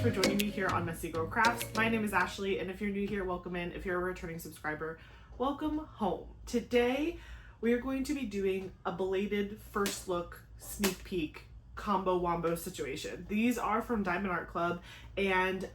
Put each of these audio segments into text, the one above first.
much for joining me here on Messy Girl Crafts. My name is Ashley, and if you're new here, welcome in. If you're a returning subscriber, welcome home. Today, we are going to be doing a belated first look sneak peek combo wombo situation. These are from Diamond Art Club, and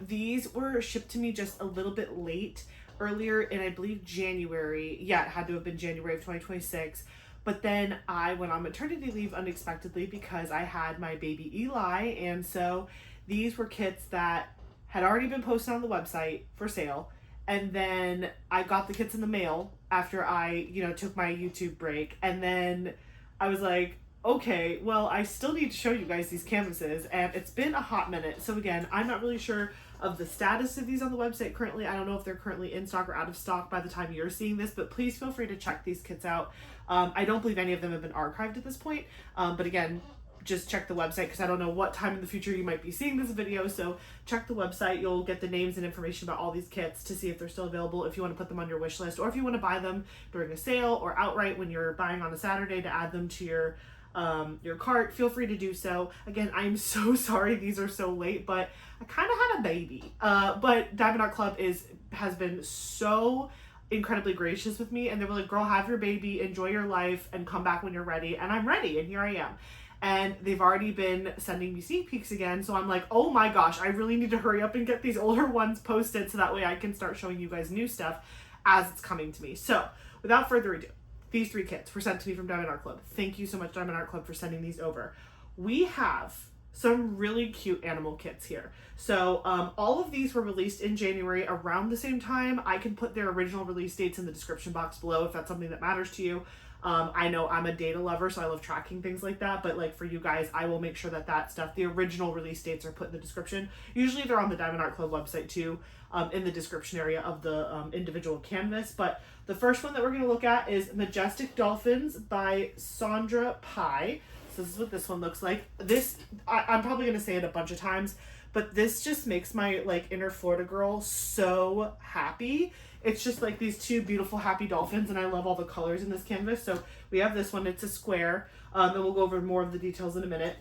these were shipped to me just a little bit late, earlier in, I believe, January. Yeah, it had to have been January of 2026. But then I went on maternity leave unexpectedly because I had my baby Eli, and so these were kits that had already been posted on the website for sale, and then I got the kits in the mail after I, took my YouTube break, and then I was like, okay, well, I still need to show you guys these canvases, and it's been a hot minute. So again, I'm not really sure of the status of these on the website currently. I don't know if they're currently in stock or out of stock by the time you're seeing this, but please feel free to check these kits out. I don't believe any of them have been archived at this point, but again, just check the website because I don't know what time in the future you might be seeing this video, so check the website. You'll get the names and information about all these kits to see if they're still available, if you want to put them on your wish list, or if you want to buy them during a sale or outright when you're buying on a Saturday to add them to your cart. Feel free to do so. Again, I'm so sorry these are so late, but I kind of had a baby. But Diamond Art Club has been so incredibly gracious with me, and they were like, girl, have your baby, enjoy your life, and come back when you're ready. And I'm ready, and here I am. And they've already been sending me sneak peeks again, so I'm like, oh my gosh, I really need to hurry up and get these older ones posted so that way I can start showing you guys new stuff as it's coming to me. So without further ado, these 3 kits were sent to me from Diamond Art Club. Thank you so much, Diamond Art Club, for sending these over. We have some really cute animal kits here. So all of these were released in January around the same time. I can put their original release dates in the description box below if that's something that matters to you. I know I'm a data lover, so I love tracking things like that, but like for you guys, I will make sure that stuff, the original release dates, are put in the description. Usually they're on the Diamond Art Club website too, in the description area of the individual canvas. But the first one that we're going to look at is Majestic Dolphins by Saundra Pie. So this is what this one looks like. This, I'm probably going to say it a bunch of times, but this just makes my inner Florida girl so happy. It's just like these 2 beautiful happy dolphins, and I love all the colors in this canvas. So we have this one, it's a square, and we'll go over more of the details in a minute.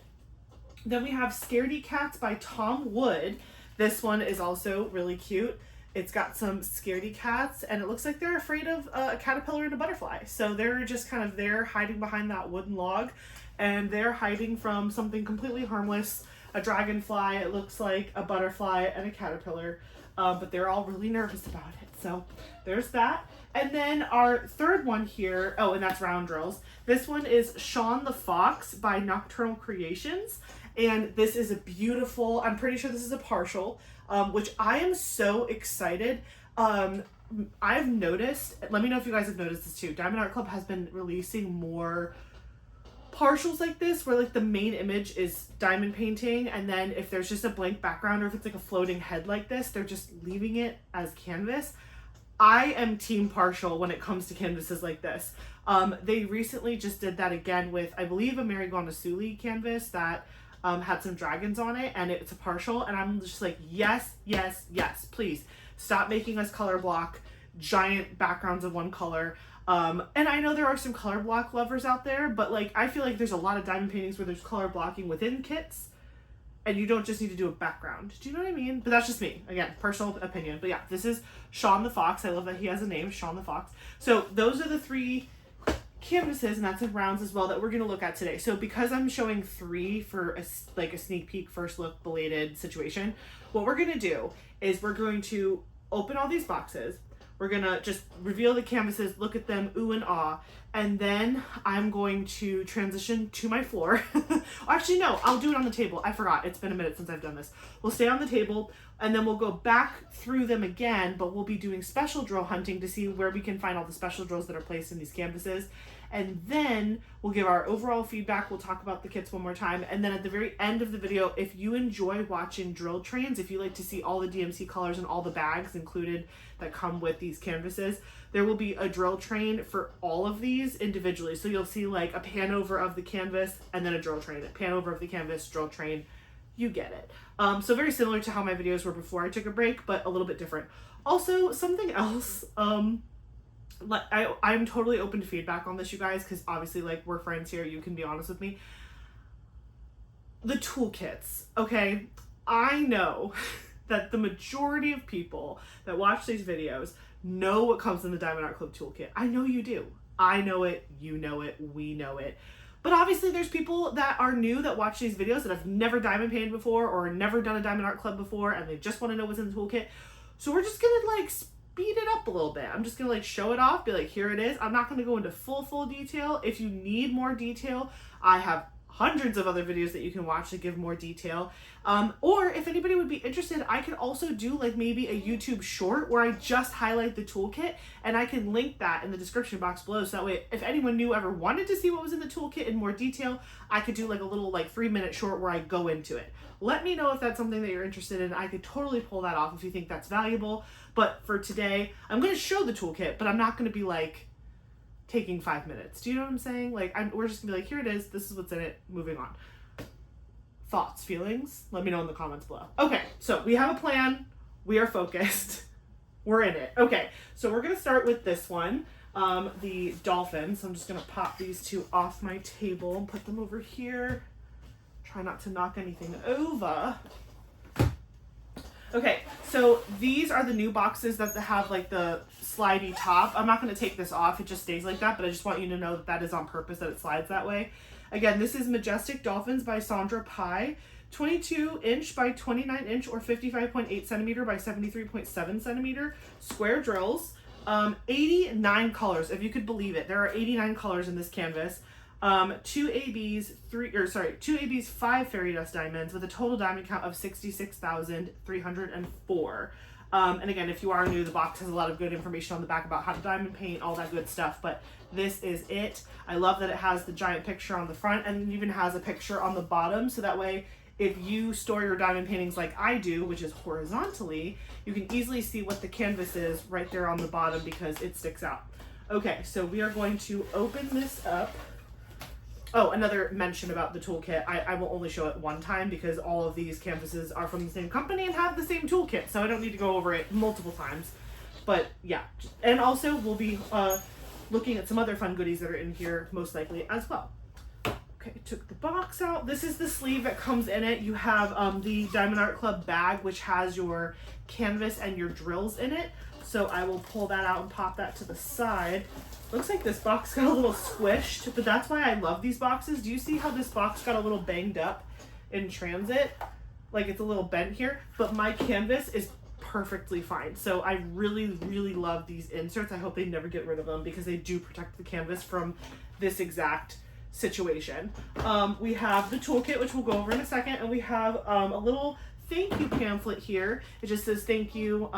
Then we have Scaredy Cats by Tom Wood. This one is also really cute. It's got some scaredy cats, and it looks like they're afraid of a caterpillar and a butterfly. So they're just kind of there hiding behind that wooden log, and they're hiding from something completely harmless, a dragonfly, it looks like a butterfly, and a caterpillar. But they're all really nervous about it. So there's that. And then our third one here, oh, and that's Round Drills. This one is Shawn the Fox by Nocturnal Creations. And this is a beautiful, I'm pretty sure this is a partial, which I am so excited. I've noticed, let me know if you guys have noticed this too, Diamond Art Club has been releasing more partials like this where the main image is diamond painting, and then if there's just a blank background or if it's a floating head like this, they're just leaving it as canvas. I am team partial when it comes to canvases like this. They recently just did that again with, I believe, a Marigold canvas that had some dragons on it, and it's a partial, and I'm just like, yes, yes, yes, please stop making us color block giant backgrounds of one color. And I know there are some color block lovers out there, but I feel like there's a lot of diamond paintings where there's color blocking within kits, and you don't just need to do a background. Do you know what I mean? But that's just me. Again, personal opinion. But yeah, this is Shawn the Fox. I love that he has a name, Shawn the Fox. So those are the 3 canvases, and that's in rounds as well, that we're going to look at today. So because I'm showing 3 for a sneak peek first look belated situation, what we're going to do is we're going to open all these boxes. We're going to just reveal the canvases, look at them, ooh and ah, and then I'm going to transition to my floor. Actually, no, I'll do it on the table. I forgot. It's been a minute since I've done this. We'll stay on the table, and then we'll go back through them again, but we'll be doing special drill hunting to see where we can find all the special drills that are placed in these canvases. And then we'll give our overall feedback. We'll talk about the kits one more time. And then at the very end of the video, if you enjoy watching drill trains, if you like to see all the DMC colors and all the bags included that come with these canvases, there will be a drill train for all of these individually. So you'll see a pan over of the canvas and then a drill train, a pan over of the canvas, drill train. You get it. So very similar to how my videos were before I took a break, but a little bit different. Also, something else, I'm totally open to feedback on this, you guys, because obviously we're friends here. You can be honest with me. The toolkits, okay? I know that the majority of people that watch these videos know what comes in the Diamond Art Club toolkit. I know you do. I know it, you know it, we know it. But obviously there's people that are new that watch these videos that have never diamond painted before or never done a Diamond Art Club before, and they just want to know what's in the toolkit. So we're just gonna like speed it up a little bit. I'm just gonna like show it off, be like, here it is. I'm not gonna go into full detail. If you need more detail, I have hundreds of other videos that you can watch that give more detail. Or if anybody would be interested, I could also do like maybe a YouTube short where I just highlight the toolkit, and I can link that in the description box below. So that way, if anyone new ever wanted to see what was in the toolkit in more detail, I could do like a little like 3-minute short where I go into it. Let me know if that's something that you're interested in. I could totally pull that off if you think that's valuable. But for today, I'm going to show the toolkit, but I'm not going to be like taking 5 minutes. Do you know what I'm saying? Like, we're just gonna be like, here it is, this is what's in it, moving on. Thoughts, feelings? Let me know in the comments below. Okay, so we have a plan, we are focused, we're in it. Okay, so we're gonna start with this one, the Dolphins. I'm just gonna pop these two off my table and put them over here. Try not to knock anything over. Okay, so these are the new boxes that have like the slidey top. I'm not going to take this off, it just stays like that, but I just want you to know that that is on purpose, that it slides that way. Again, this is Majestic Dolphins by Saundra Pie, 22 inch by 29 inch or 55.8 centimeter by 73.7 centimeter square drills. 89 colors, if you could believe it. There are 89 colors in this canvas. 2 ABs, 5 fairy dust diamonds with a total diamond count of 66,304. And again, if you are new, the box has a lot of good information on the back about how to diamond paint, all that good stuff, but this is it. I love that it has the giant picture on the front and it even has a picture on the bottom, so that way if you store your diamond paintings like I do, which is horizontally, you can easily see what the canvas is right there on the bottom because it sticks out. Okay, so we are going to open this up. Oh, another mention about the toolkit. I will only show it one time because all of these canvases are from the same company and have the same toolkit, so I don't need to go over it multiple times. But yeah, and also we'll be looking at some other fun goodies that are in here most likely as well. Okay, took the box out. This is the sleeve that comes in it. You have the Diamond Art Club bag, which has your canvas and your drills in it. So I will pull that out and pop that to the side. Looks like this box got a little squished, but that's why I love these boxes. Do you see how this box got a little banged up in transit? Like it's a little bent here, but my canvas is perfectly fine. So I really love these inserts. I hope they never get rid of them because they do protect the canvas from this exact situation. We have the toolkit, which we'll go over in a second, and we have a little thank you pamphlet here. It just says thank you,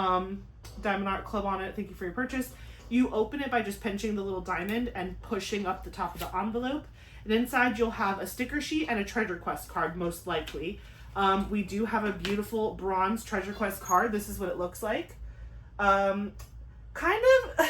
Diamond Art Club on it. Thank you for your purchase. You open it by just pinching the little diamond and pushing up the top of the envelope. And inside you'll have a sticker sheet and a treasure quest card, most likely. We do have a beautiful bronze treasure quest card. This is what it looks like. Kind of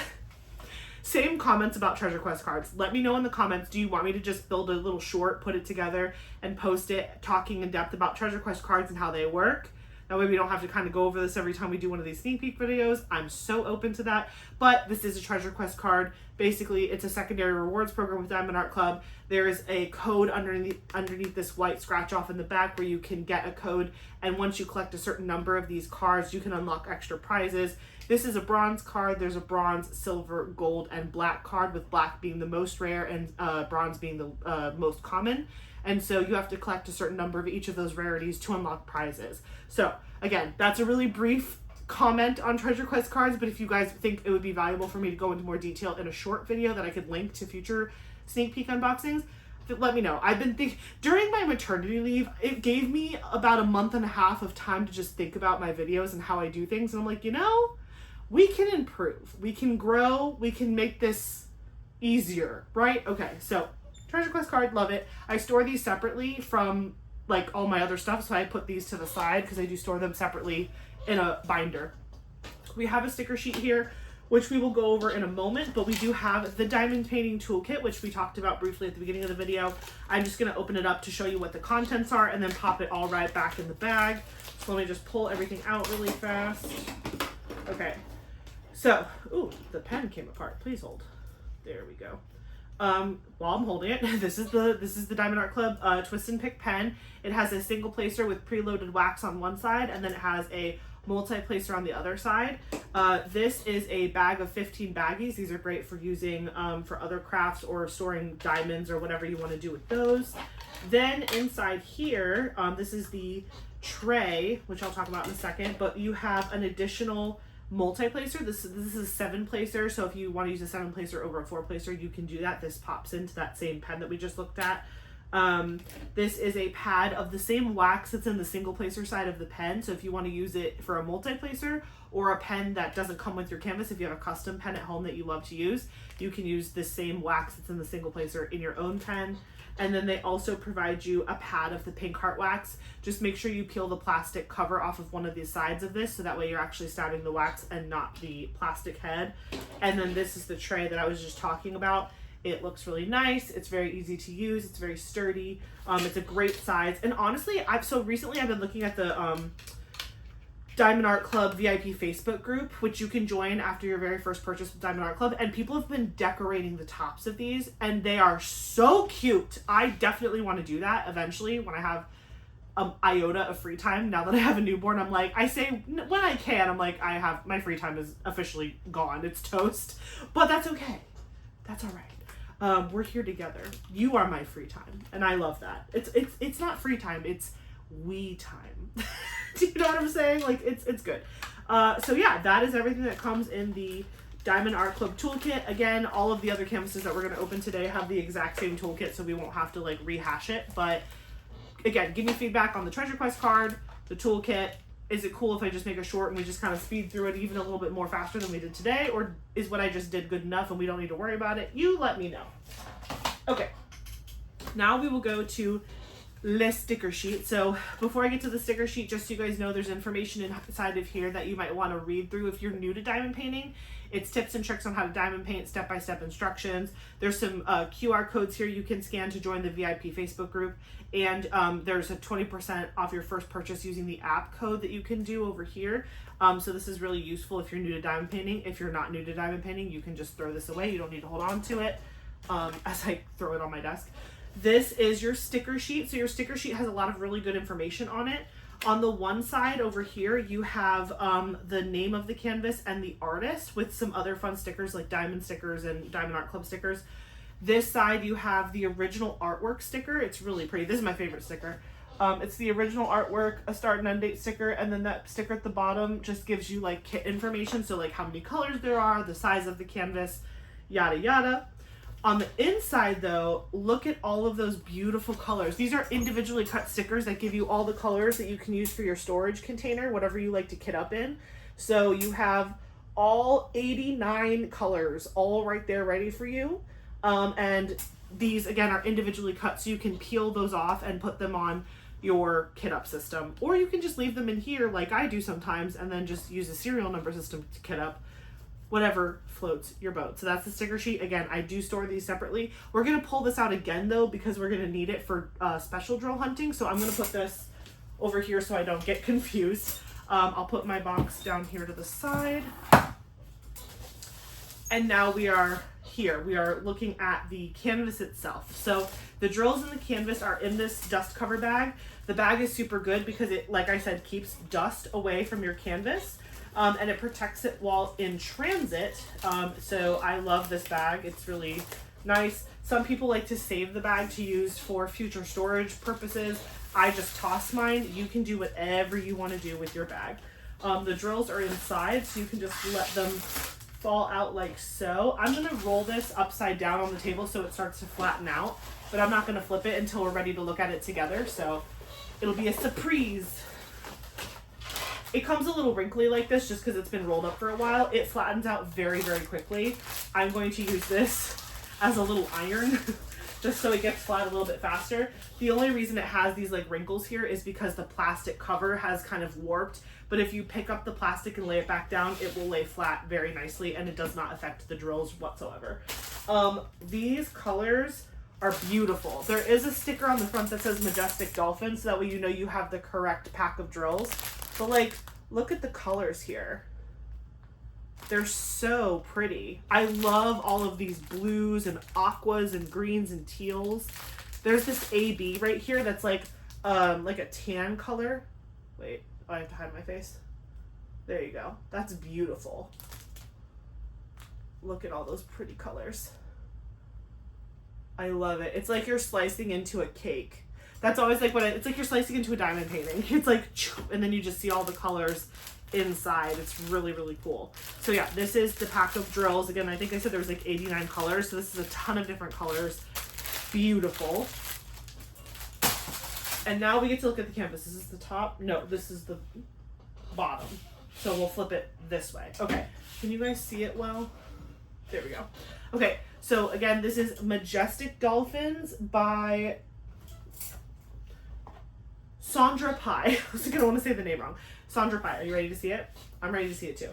same comments about treasure quest cards. Let me know in the comments, do you want me to just build a little short, put it together, and post it talking in depth about treasure quest cards and how they work? That way we don't have to kind of go over this every time we do one of these sneak peek videos. I'm so open to that. But this is a treasure quest card. Basically, it's a secondary rewards program with Diamond Art Club. There is a code underneath this white scratch off in the back where you can get a code. And once you collect a certain number of these cards, you can unlock extra prizes. This is a bronze card. There's a bronze, silver, gold, and black card, with black being the most rare and bronze being the most common. And so you have to collect a certain number of each of those rarities to unlock prizes. So again, that's a really brief comment on treasure quest cards, but if you guys think it would be valuable for me to go into more detail in a short video that I could link to future sneak peek unboxings, let me know. I've been thinking, during my maternity leave, it gave me about a month and a half of time to just think about my videos and how I do things. And I'm like, you know, we can improve, we can grow, we can make this easier, right? Okay, so treasure quest card, love it. I store these separately from like all my other stuff, so I put these to the side because I do store them separately in a binder. We have a sticker sheet here, which we will go over in a moment, but we do have the diamond painting toolkit, which we talked about briefly at the beginning of the video. I'm just gonna open it up to show you what the contents are and then pop it all right back in the bag. So let me just pull everything out really fast. Okay, so, ooh, the pen came apart, please hold. There we go. while I'm holding it, this is the Diamond Art Club Twist and Pick pen. It has a single placer with preloaded wax on one side, and then it has a multi-placer on the other side. This is a bag of 15 baggies. These are great for using for other crafts or storing diamonds or whatever you want to do with those. Then inside here, this is the tray, which I'll talk about in a second, but you have an additional multi-placer. This is a 7-placer, so if you want to use a 7-placer over a 4-placer, you can do that. This pops into that same pen that we just looked at. This is a pad of the same wax that's in the single placer side of the pen, so if you want to use it for a multi-placer or a pen that doesn't come with your canvas, if you have a custom pen at home that you love to use, you can use the same wax that's in the single placer in your own pen. And then they also provide you a pad of the pink heart wax. Just make sure you peel the plastic cover off of one of the sides of this, so that way you're actually stabbing the wax and not the plastic head. And then this is the tray that I was just talking about. It looks really nice. It's very easy to use. It's very sturdy. It's a great size. And honestly, recently I've been looking at the Diamond Art Club VIP Facebook group, which you can join after your very first purchase with Diamond Art Club, and people have been decorating the tops of these, and they are so cute. I definitely want to do that eventually when I have iota of free time. Now that I have a newborn, I'm like, I say when I can, I'm like, I have, my free time is officially gone. It's toast, but that's okay. That's all right. We're here together. You are my free time, and I love that. It's not free time, it's we time. Do you know what I'm saying? Like, it's good. So yeah, that is everything that comes in the Diamond Art Club toolkit. Again, all of the other canvases that we're going to open today have the exact same toolkit, so we won't have to like rehash it. But again, give me feedback on the treasure quest card, the toolkit. Is it cool if I just make a short and we just kind of speed through it even a little bit more faster than we did today? Or is what I just did good enough and we don't need to worry about it? You let me know. Okay, now we will go to the sticker sheet. So before I get to the sticker sheet, just so you guys know, there's information inside of here that you might want to read through if you're new to diamond painting. It's tips and tricks on how to diamond paint, step-by-step instructions. There's some QR codes here you can scan to join the VIP Facebook group. And there's a 20% off your first purchase using the app code that you can do over here. So this is really useful if you're new to diamond painting. If you're not new to diamond painting, you can just throw this away. You don't need to hold on to it as I throw it on my desk. This is your sticker sheet. So your sticker sheet has a lot of really good information on it. On the one side over here, you have the name of the canvas and the artist with some other fun stickers like diamond stickers and Diamond Art Club stickers. This side, you have the original artwork sticker. It's really pretty. This is my favorite sticker. It's the original artwork, a start and end date sticker, and then that sticker at the bottom just gives you like kit information. So like how many colors there are, the size of the canvas, yada yada. On the inside though, look at all of those beautiful colors. These are individually cut stickers that give you all the colors that you can use for your storage container, whatever you like to kit up in. So you have all 89 colors all right there ready for you. And these again are individually cut, so you can peel those off and put them on your kit up system. Or you can just leave them in here like I do sometimes and then just use a serial number system to kit up. Whatever floats your boat. So that's the sticker sheet. Again, I do store these separately. We're going to pull this out again though, because we're going to need it for special drill hunting. So I'm going to put this over here so I don't get confused. I'll put my box down here to the side. And now we are here. We are looking at the canvas itself. So the drills in the canvas are in this dust cover bag. The bag is super good because it, like I said, keeps dust away from your canvas. And it protects it while in transit. So I love this bag. It's really nice. Some people like to save the bag to use for future storage purposes. I just toss mine. You can do whatever you want to do with your bag. The drills are inside, so you can just let them fall out like so. I'm going to roll this upside down on the table so it starts to flatten out, but I'm not going to flip it until we're ready to look at it together. So it'll be a surprise. It comes a little wrinkly like this just because it's been rolled up for a while. It flattens out very, very quickly. I'm going to use this as a little iron just so it gets flat a little bit faster. The only reason it has these like wrinkles here is because the plastic cover has kind of warped. But if you pick up the plastic and lay it back down, it will lay flat very nicely and it does not affect the drills whatsoever. These colors are beautiful. There is a sticker on the front that says Majestic Dolphins, so that way you know you have the correct pack of drills. But like, look at the colors here. They're so pretty. I love all of these blues and aquas and greens and teals. There's this AB right here that's like a tan color. Wait, I have to hide my face. There you go. That's beautiful. Look at all those pretty colors. I love it. It's like you're slicing into a cake. That's always like it's like you're slicing into a diamond painting. It's like, and then you just see all the colors inside. It's really, really cool. So yeah, this is the pack of drills. Again, I think I said there was like 89 colors. So this is a ton of different colors. Beautiful. And now we get to look at the canvas. This is the top. No, this is the bottom. So we'll flip it this way. Okay. Can you guys see it well? There we go. Okay. So again, this is Majestic Dolphins by Saundra Pie. I was going to want to say the name wrong. Saundra Pie. Are you ready to see it? I'm ready to see it too.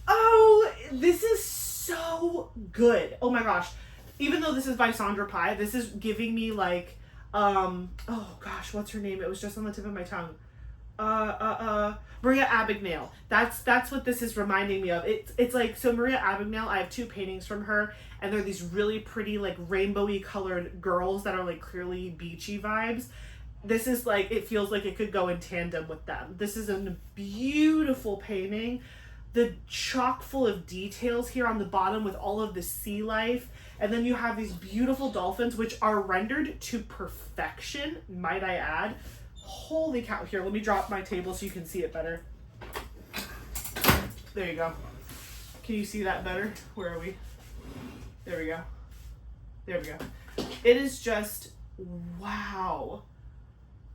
Oh, this is so good. Oh my gosh. Even though this is by Saundra Pie, this is giving me like, oh gosh, what's her name? It was just on the tip of my tongue. Maria Abagnale. That's what this is reminding me of. It's like, so Maria Abagnale, I have two paintings from her, and they're these really pretty, like rainbowy colored girls that are like clearly beachy vibes. This is like, it feels like it could go in tandem with them. This is a beautiful painting. The chock full of details here on the bottom with all of the sea life. And then you have these beautiful dolphins, which are rendered to perfection, might I add. Holy cow. Here, let me drop my table so you can see it better. There you go. Can you see that better? Where are we? There we go. There we go. It is just, wow.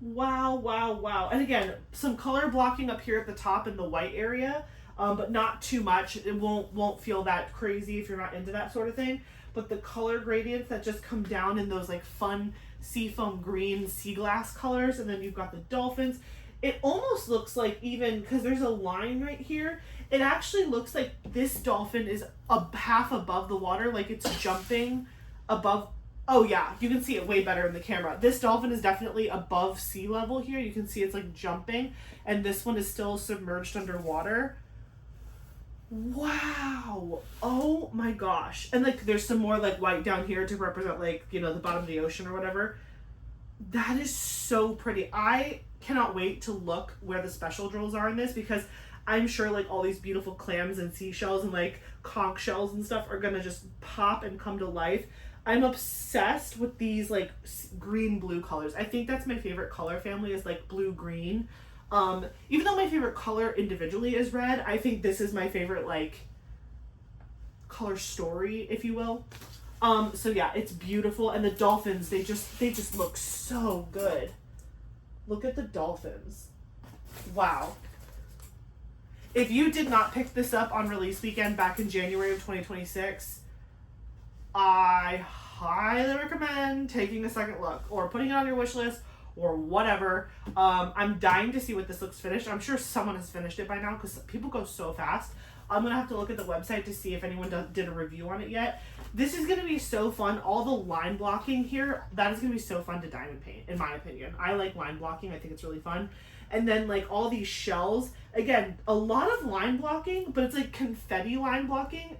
Wow, wow, wow. And again, some color blocking up here at the top in the white area, but not too much. It won't feel that crazy if you're not into that sort of thing. But the color gradients that just come down in those like fun seafoam green sea glass colors, and then you've got the dolphins. It almost looks like, even because there's a line right here, it actually looks like this dolphin is a half above the water, like it's jumping above. Oh yeah, you can see it way better in the camera. This dolphin is definitely above sea level here. You can see it's like jumping, and this one is still submerged underwater. Wow. Oh my gosh. And like there's some more like white down here to represent like, you know, the bottom of the ocean or whatever. That is so pretty. I cannot wait to look where the special drills are in this, because I'm sure like all these beautiful clams and seashells and like conch shells and stuff are gonna just pop and come to life. I'm obsessed with these like green blue colors. I think that's my favorite color family, is like blue green. Even though my favorite color individually is red, I think this is my favorite like color story, if you will. So yeah, it's beautiful. And the dolphins, they just look so good. Look at the dolphins. Wow. If you did not pick this up on release weekend back in January of 2026, I highly recommend taking a second look or putting it on your wish list or whatever. I'm dying to see what this looks finished. I'm sure someone has finished it by now because people go so fast. I'm going to have to look at the website to see if anyone did a review on it yet. This is going to be so fun. All the line blocking here, that is going to be so fun to diamond paint, in my opinion. I like line blocking. I think it's really fun. And then like all these shells, again, a lot of line blocking, but it's like confetti line blocking.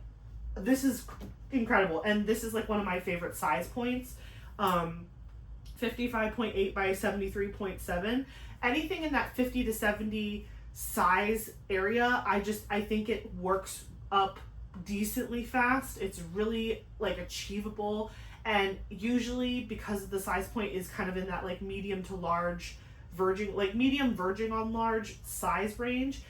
This is incredible. And this is like one of my favorite size points. 55.8 by 73.7. Anything in that 50 to 70 size area, I think it works up decently fast. It's really like achievable, and usually because the size point is kind of in that like medium to large verging, like medium verging on large size range,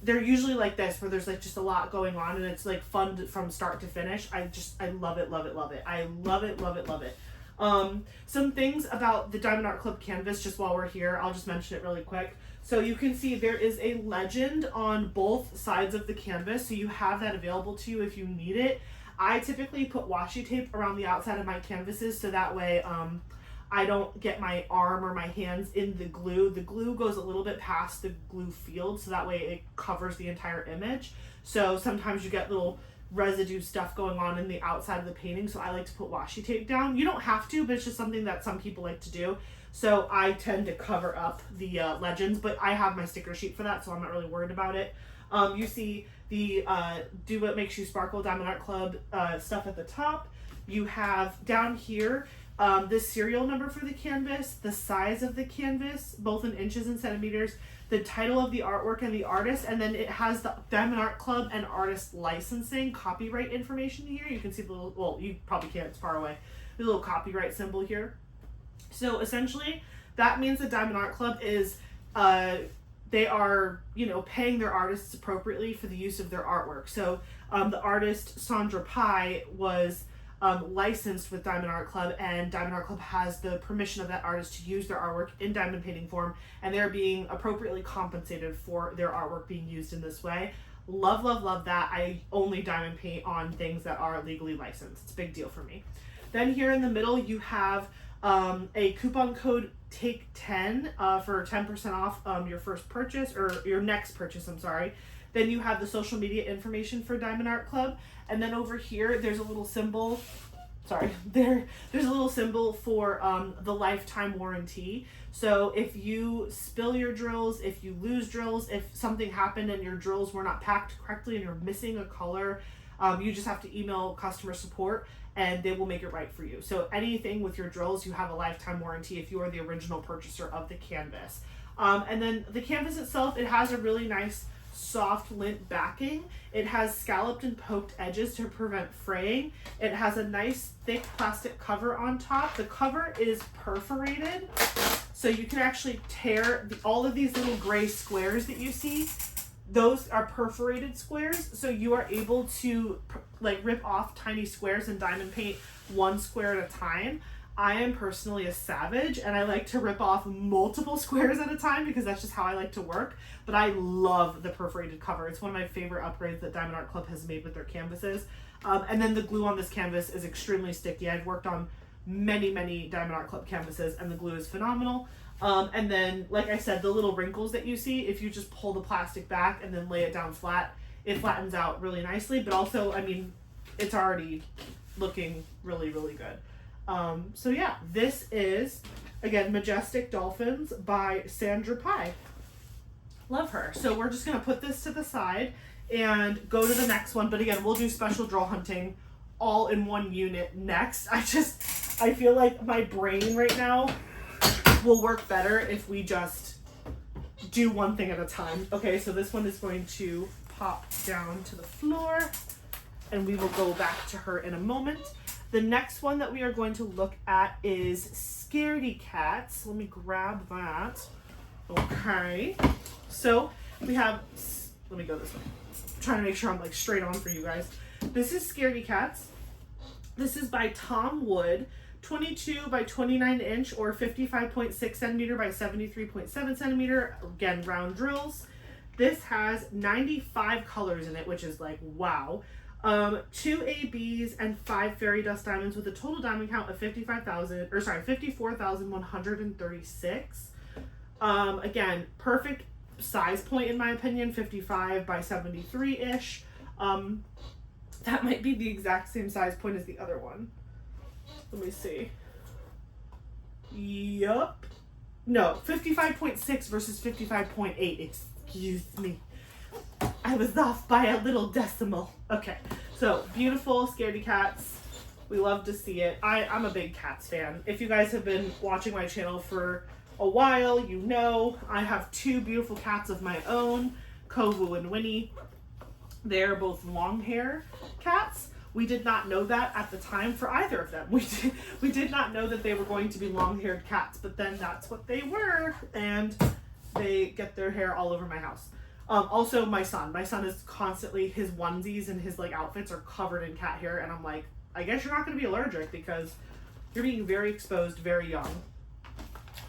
they're usually like this, where there's like just a lot going on and it's like fun from start to finish. I love it, love it, love it. I love it, love it, love it. Some things about the Diamond Art Club canvas, just while we're here, I'll just mention it really quick. So you can see there is a legend on both sides of the canvas, so you have that available to you if you need it. I typically put washi tape around the outside of my canvases, so that way I don't get my arm or my hands in the glue. The glue goes a little bit past the glue field, so that way it covers the entire image. So sometimes you get little residue stuff going on in the outside of the painting, so I like to put washi tape down. You don't have to, but it's just something that some people like to do. So I tend to cover up the legends, but I have my sticker sheet for that, so I'm not really worried about it. You see the Do What Makes You Sparkle Diamond Art Club stuff at the top. You have down here the serial number for the canvas, the size of the canvas, both in inches and centimeters, the title of the artwork and the artist, and then it has the Diamond Art Club and artist licensing copyright information here. You can see the little, well, you probably can't, it's far away, the little copyright symbol here. So essentially, that means the Diamond Art Club is, they are, you know, paying their artists appropriately for the use of their artwork. So the artist Saundra was licensed with Diamond Art Club, and Diamond Art Club has the permission of that artist to use their artwork in diamond painting form, and they're being appropriately compensated for their artwork being used in this way. Love, love, love that. I only diamond paint on things that are legally licensed. It's a big deal for me. Then here in the middle you have a coupon code take 10 for 10% off your first purchase, or your next purchase, I'm sorry. Then you have the social media information for Diamond Art Club. And then over here, there's a little symbol, there's a little symbol for the lifetime warranty. So if you spill your drills, if you lose drills, if something happened and your drills were not packed correctly and you're missing a color, you just have to email customer support and they will make it right for you. So anything with your drills, you have a lifetime warranty if you are the original purchaser of the canvas. And then the canvas itself, it has a really nice soft lint backing. It has scalloped and poked edges to prevent fraying. It has a nice thick plastic cover on top. The cover is perforated, so you can actually tear all of these little gray squares that you see. Those are perforated squares, so you are able to like rip off tiny squares and diamond paint one square at a time. I am personally a savage, and I like to rip off multiple squares at a time because that's just how I like to work. But I love the perforated cover. It's one of my favorite upgrades that Diamond Art Club has made with their canvases. And then the glue on this canvas is extremely sticky. I've worked on many, many Diamond Art Club canvases, and the glue is phenomenal. And then, like I said, the little wrinkles that you see, if you just pull the plastic back and then lay it down flat, it flattens out really nicely. But also, I mean, it's already looking really, really good. So yeah, this is, again, Majestic Dolphins by Saundra. Love her. So we're just going to put this to the side and go to the next one. But again, we'll do special drill hunting all in one unit next. I feel like my brain right now will work better if we just do one thing at a time. Okay, so this one is going to pop down to the floor, and we will go back to her in a moment. The next one that we are going to look at is Scaredy Cats. Let me grab that. Okay. So we have, let me go this way. I'm trying to make sure I'm like straight on for you guys. This is Scaredy Cats. This is by Tom Wood, 22 by 29 inch or 55.6 centimeter by 73.7 centimeter. Again, round drills. This has 95 colors in it, which is like, wow. 2 ABs and 5 fairy dust diamonds with a total diamond count of 54,136. Again, perfect size point in my opinion, 55 by 73-ish. That might be the exact same size point as the other one. Let me see. Yup. No, 55.6 versus 55.8. Excuse me. I was off by a little decimal. Okay, so beautiful Scaredy Cats. We love to see it. I'm a big Cats fan. If you guys have been watching my channel for a while, you know I have 2 beautiful cats of my own, Kovu and Winnie. They're both long hair cats. We did not know that at the time for either of them. We did not know that they were going to be long-haired cats, but then that's what they were, and they get their hair all over my house. Also, my son is constantly, his onesies and his like outfits are covered in cat hair, and I'm like, I guess you're not going to be allergic because you're being very exposed very young.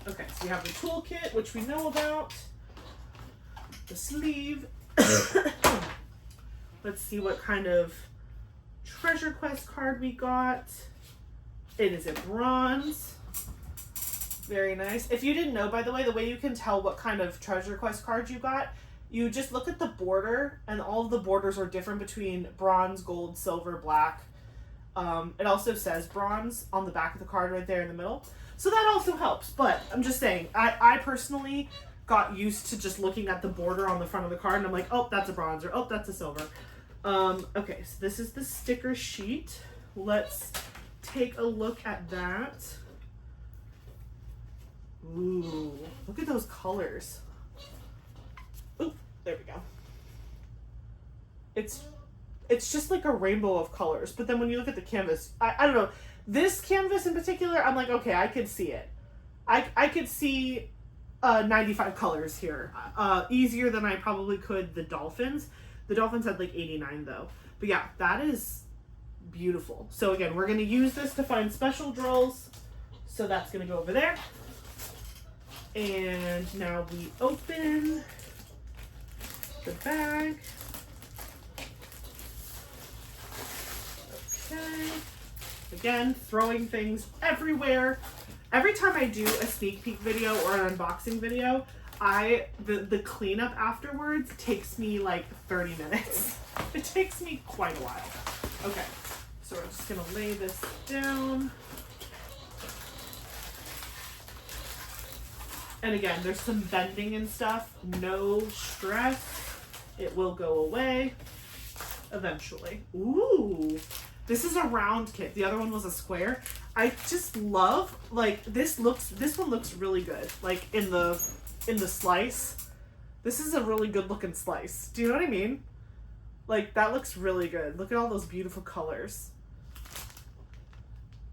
Okay, so we have the toolkit, which we know about. The sleeve. Let's see what kind of treasure quest card we got. It is a bronze. Very nice. If you didn't know, by the way you can tell what kind of treasure quest card you got you just look at the border, and all of the borders are different between bronze, gold, silver, black. It also says bronze on the back of the card right there in the middle. So that also helps. But I'm just saying, I personally got used to just looking at the border on the front of the card, and I'm like, oh, that's a bronze, or oh, that's a silver. Okay, so this is the sticker sheet. Let's take a look at that. Ooh, look at those colors. Ooh, there we go. It's just like a rainbow of colors. But then when you look at the canvas, I don't know. This canvas in particular, I'm like, okay, I could see it. I could see 95 colors here. Easier than I probably could the Dolphins. The Dolphins had like 89 though. But yeah, that is beautiful. So again, we're going to use this to find special drills. So that's going to go over there. And now we open the bag. Okay. Again, throwing things everywhere. Every time I do a sneak peek video or an unboxing video, the cleanup afterwards takes me like 30 minutes. It takes me quite a while. Okay, so we're just gonna lay this down. And again, there's some bending and stuff. No stress. It will go away eventually. Ooh, this is a round kit. The other one was a square. I just love, like, this one looks really good. Like in the slice. This is a really good looking slice. Do you know what I mean? Like, that looks really good. Look at all those beautiful colors.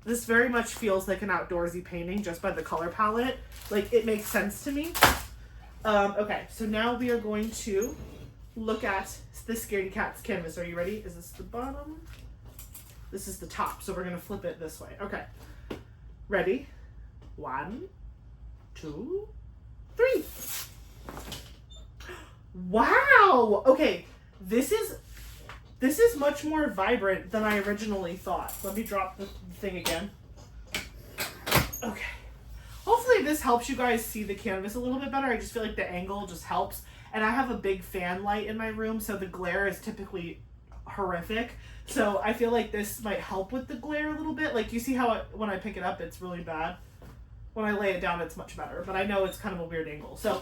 This very much feels like an outdoorsy painting just by the color palette. Like, it makes sense to me. Okay, so now we are going to look at the Scaredy Cats canvas. Are you ready? Is this the bottom? This is the top, so we're going to flip it this way. Okay. Ready? 1, 2, 3. Wow! Okay, this is much more vibrant than I originally thought. Let me drop the thing again. Okay. Hopefully this helps you guys see the canvas a little bit better. I just feel like the angle just helps. And I have a big fan light in my room, so the glare is typically horrific. So I feel like this might help with the glare a little bit. Like, you see how when I pick it up, it's really bad. When I lay it down, it's much better. But I know it's kind of a weird angle. So,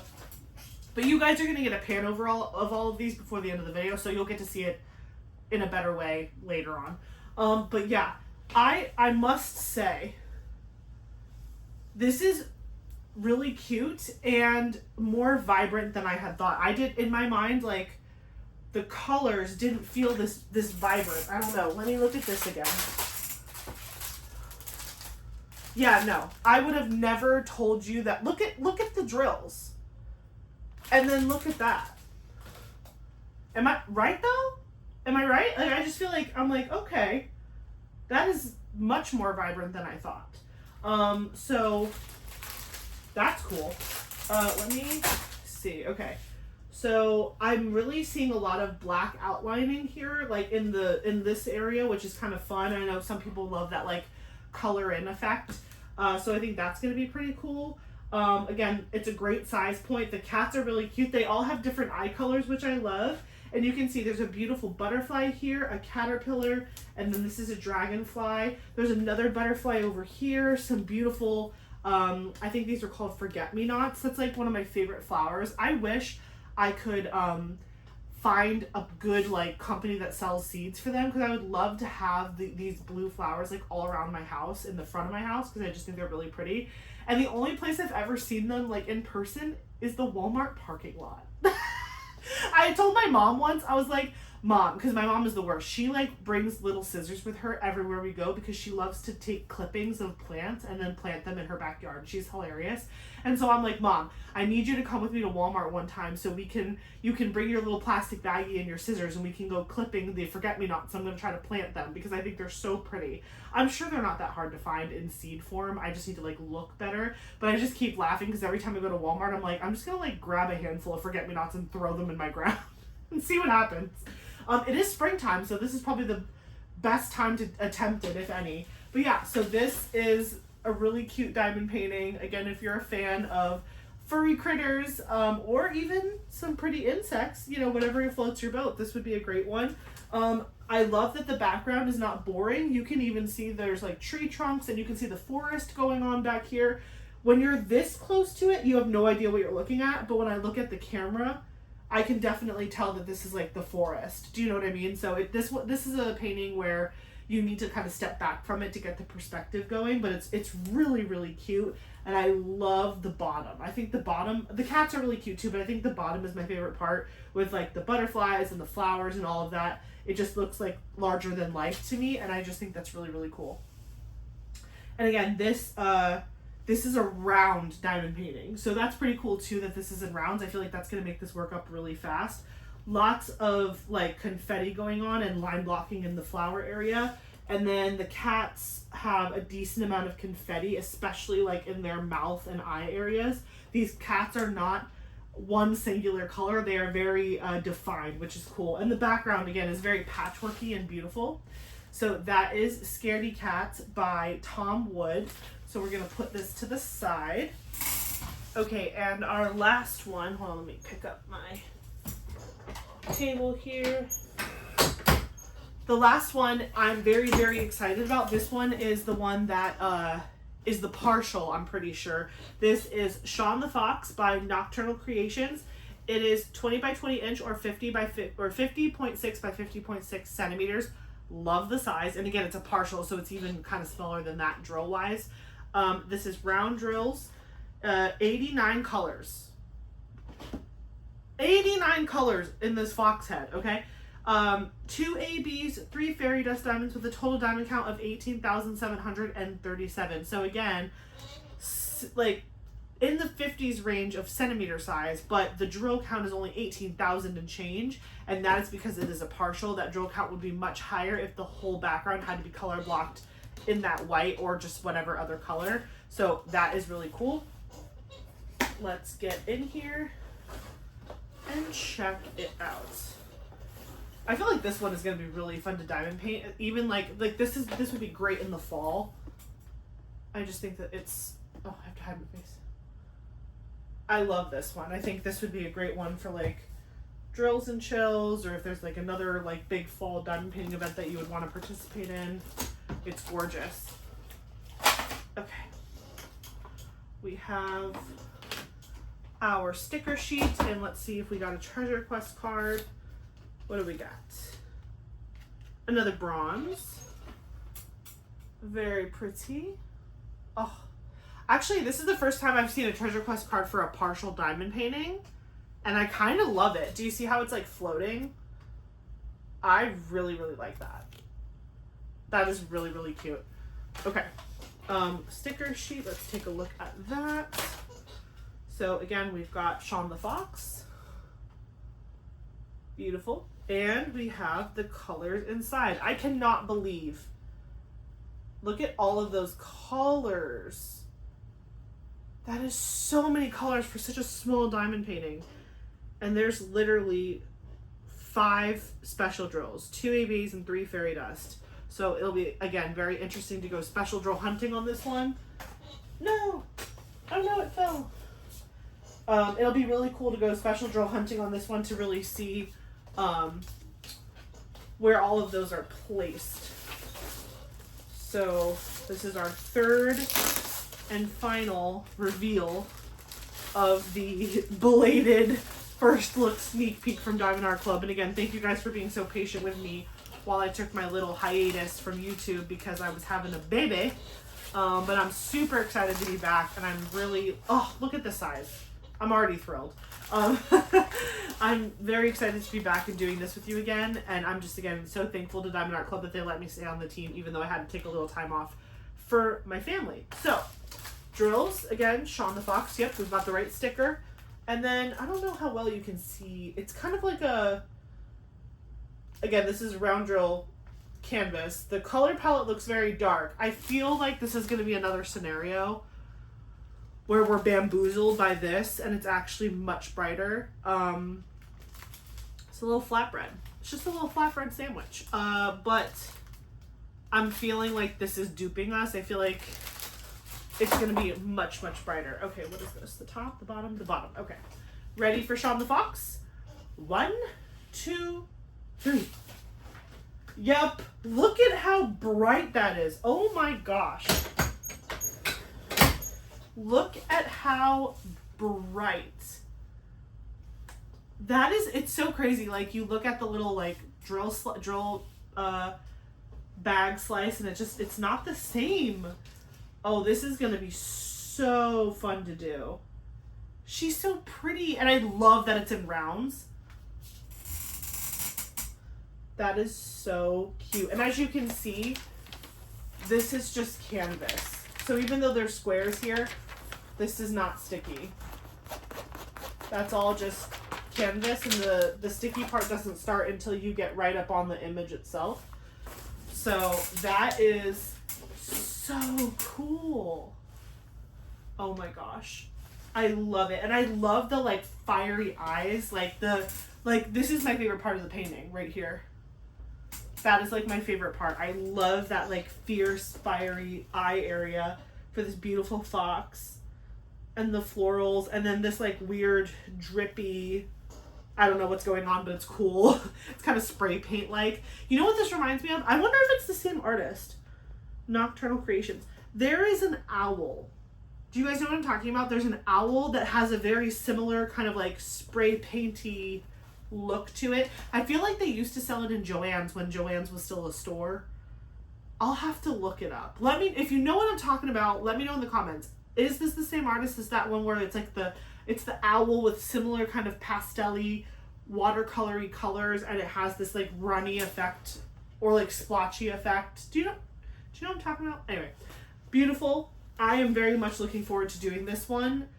but you guys are going to get a pan over of all of these before the end of the video, so you'll get to see it in a better way later on. But yeah, I must say, this is really cute and more vibrant than I had thought. I did, in my mind, like, the colors didn't feel this vibrant. I don't know. Let me look at this again. Yeah, no. I would have never told you that. Look at the drills. And then look at that. Am I right though? Am I right? Like, I just feel like I'm like, okay, that is much more vibrant than I thought. So that's cool. Let me see. Okay. So I'm really seeing a lot of black outlining here, like in this area, which is kind of fun. I know some people love that like color in effect. So I think that's going to be pretty cool. Again, it's a great size point. The cats are really cute. They all have different eye colors, which I love. And you can see there's a beautiful butterfly here, a caterpillar, and then this is a dragonfly. There's another butterfly over here, some beautiful, I think these are called forget-me-nots. That's like one of my favorite flowers. I wish I could find a good like company that sells seeds for them, because I would love to have these blue flowers like all around my house, in the front of my house, because I just think they're really pretty. And the only place I've ever seen them like in person is the Walmart parking lot. I told my mom once, I was like, Mom, because my mom is the worst. She like brings little scissors with her everywhere we go because she loves to take clippings of plants and then plant them in her backyard. She's hilarious. And so I'm like, Mom, I need you to come with me to Walmart one time so you can bring your little plastic baggie and your scissors and we can go clipping the forget-me-nots. I'm going to try to plant them because I think they're so pretty. I'm sure they're not that hard to find in seed form. I just need to like look better. But I just keep laughing because every time I go to Walmart, I'm like, I'm just going to like grab a handful of forget-me-nots and throw them in my ground and see what happens. It is springtime, so this is probably the best time to attempt it, if any. But yeah, so this is a really cute diamond painting. Again, if you're a fan of furry critters, or even some pretty insects, you know, whatever floats your boat, this would be a great one. I love that the background is not boring. You can even see there's like tree trunks, and you can see the forest going on back here. When you're this close to it, you have no idea what you're looking at, but when I look at the camera, I can definitely tell that this is like the forest. Do you know what I mean? So this is a painting where you need to kind of step back from it to get the perspective going, but it's really, really cute. And I love the bottom. I think the cats are really cute too, but I think the bottom is my favorite part, with like the butterflies and the flowers and all of that. It just looks like larger than life to me, and I just think that's really, really cool. And again, this is a round diamond painting, so that's pretty cool too, that this is in rounds. I feel like that's going to make this work up really fast. Lots of like confetti going on and line blocking in the flower area. And then the cats have a decent amount of confetti, especially like in their mouth and eye areas. These cats are not one singular color. They are very defined, which is cool. And the background, again, is very patchworky and beautiful. So that is Scaredy Cats by Tom Wood. So we're going to put this to the side. Okay, and our last one, hold on, let me pick up my table here. The last one I'm very, very excited about. This one is the one that is the partial, I'm pretty sure. This is Shawn the Fox by Nocturnal Creations. It is 20 by 20 inch or 50.6 by 50.6 centimeters. Love the size. And again, it's a partial, so it's even kind of smaller than that drill wise. This is round drills, 89 colors. 89 colors in this fox head, okay? 2 ABs, 3 fairy dust diamonds with a total diamond count of 18,737. So again, like in the 50s range of centimeter size, but the drill count is only 18,000 and change, and that is because it is a partial. That drill count would be much higher if the whole background had to be color blocked in that white or just whatever other color. So that is really cool. Let's get in here and check it out. I feel like this one is going to be really fun to diamond paint. Even like this would be great in the fall. I just think that it's, oh, I have to hide my face. I love this one. I think this would be a great one for like drills and chills, or if there's like another like big fall diamond painting event that you would want to participate in. It's gorgeous. Okay. We have our sticker sheet, and let's see if we got a treasure quest card. What do we got? Another bronze. Very pretty. Oh, actually, this is the first time I've seen a treasure quest card for a partial diamond painting, and I kind of love it. Do you see how it's like floating? I really, really like that. That is really, really cute. Okay. Sticker sheet. Let's take a look at that. So again, we've got Shawn the Fox. Beautiful. And we have the colors inside. I cannot believe. Look at all of those colors. That is so many colors for such a small diamond painting. And there's literally 5 special drills, 2 ABs and 3 fairy dust. So it'll be, again, very interesting to go special drill hunting on this one. No! Oh no, it fell. It'll be really cool to go special drill hunting on this one to really see where all of those are placed. So this is our third and final reveal of the belated first look sneak peek from Diamond Art Club. And again, thank you guys for being so patient with me while I took my little hiatus from YouTube because I was having a baby. But I'm super excited to be back, and I'm really, oh, look at the size. I'm already thrilled. I'm very excited to be back and doing this with you again, and I'm just, again, so thankful to Diamond Art Club that they let me stay on the team, even though I had to take a little time off for my family. So, drills, again, Shawn the Fox, yep, we've got the right sticker. And then, I don't know how well you can see, it's kind of like a, again, this is round drill canvas. The color palette looks very dark. I feel like this is going to be another scenario where we're bamboozled by this and it's actually much brighter. It's a little flatbread. It's just a little flatbread sandwich. But I'm feeling like this is duping us. I feel like it's going to be much, much brighter. Okay, what is this? The top, the bottom, the bottom. Okay. Ready for Shawn the Fox? 1, 2, 3. Yep. Look at how bright that is. Oh my gosh. Look at how bright. That is, it's so crazy. Like, you look at the little, like, drill bag slice, and it's not the same. Oh, this is going to be so fun to do. She's so pretty, and I love that it's in rounds. That is so cute. And as you can see, this is just canvas. So even though there's squares here, this is not sticky. That's all just canvas, and the sticky part doesn't start until you get right up on the image itself. So that is so cool. Oh my gosh. I love it. And I love the like fiery eyes. Like this is my favorite part of the painting right here. That is like my favorite part. I love that like fierce fiery eye area for this beautiful fox, and the florals, and then this like weird drippy, I don't know what's going on, but it's cool. It's kind of spray paint like. You know what this reminds me of? I wonder if it's the same artist. Nocturnal Creations. There is an owl. Do you guys know what I'm talking about? There's an owl that has a very similar kind of like spray painty look to it. I feel like they used to sell it in Joann's when Joann's was still a store. I'll have to look it up. Let me, if you know what I'm talking about, let me know in the comments. Is this the same artist as that one where it's like it's the owl with similar kind of pastel-y, watercolory colors, and it has this like runny effect or like splotchy effect? Do you know what I'm talking about? Anyway, beautiful. I am very much looking forward to doing this one.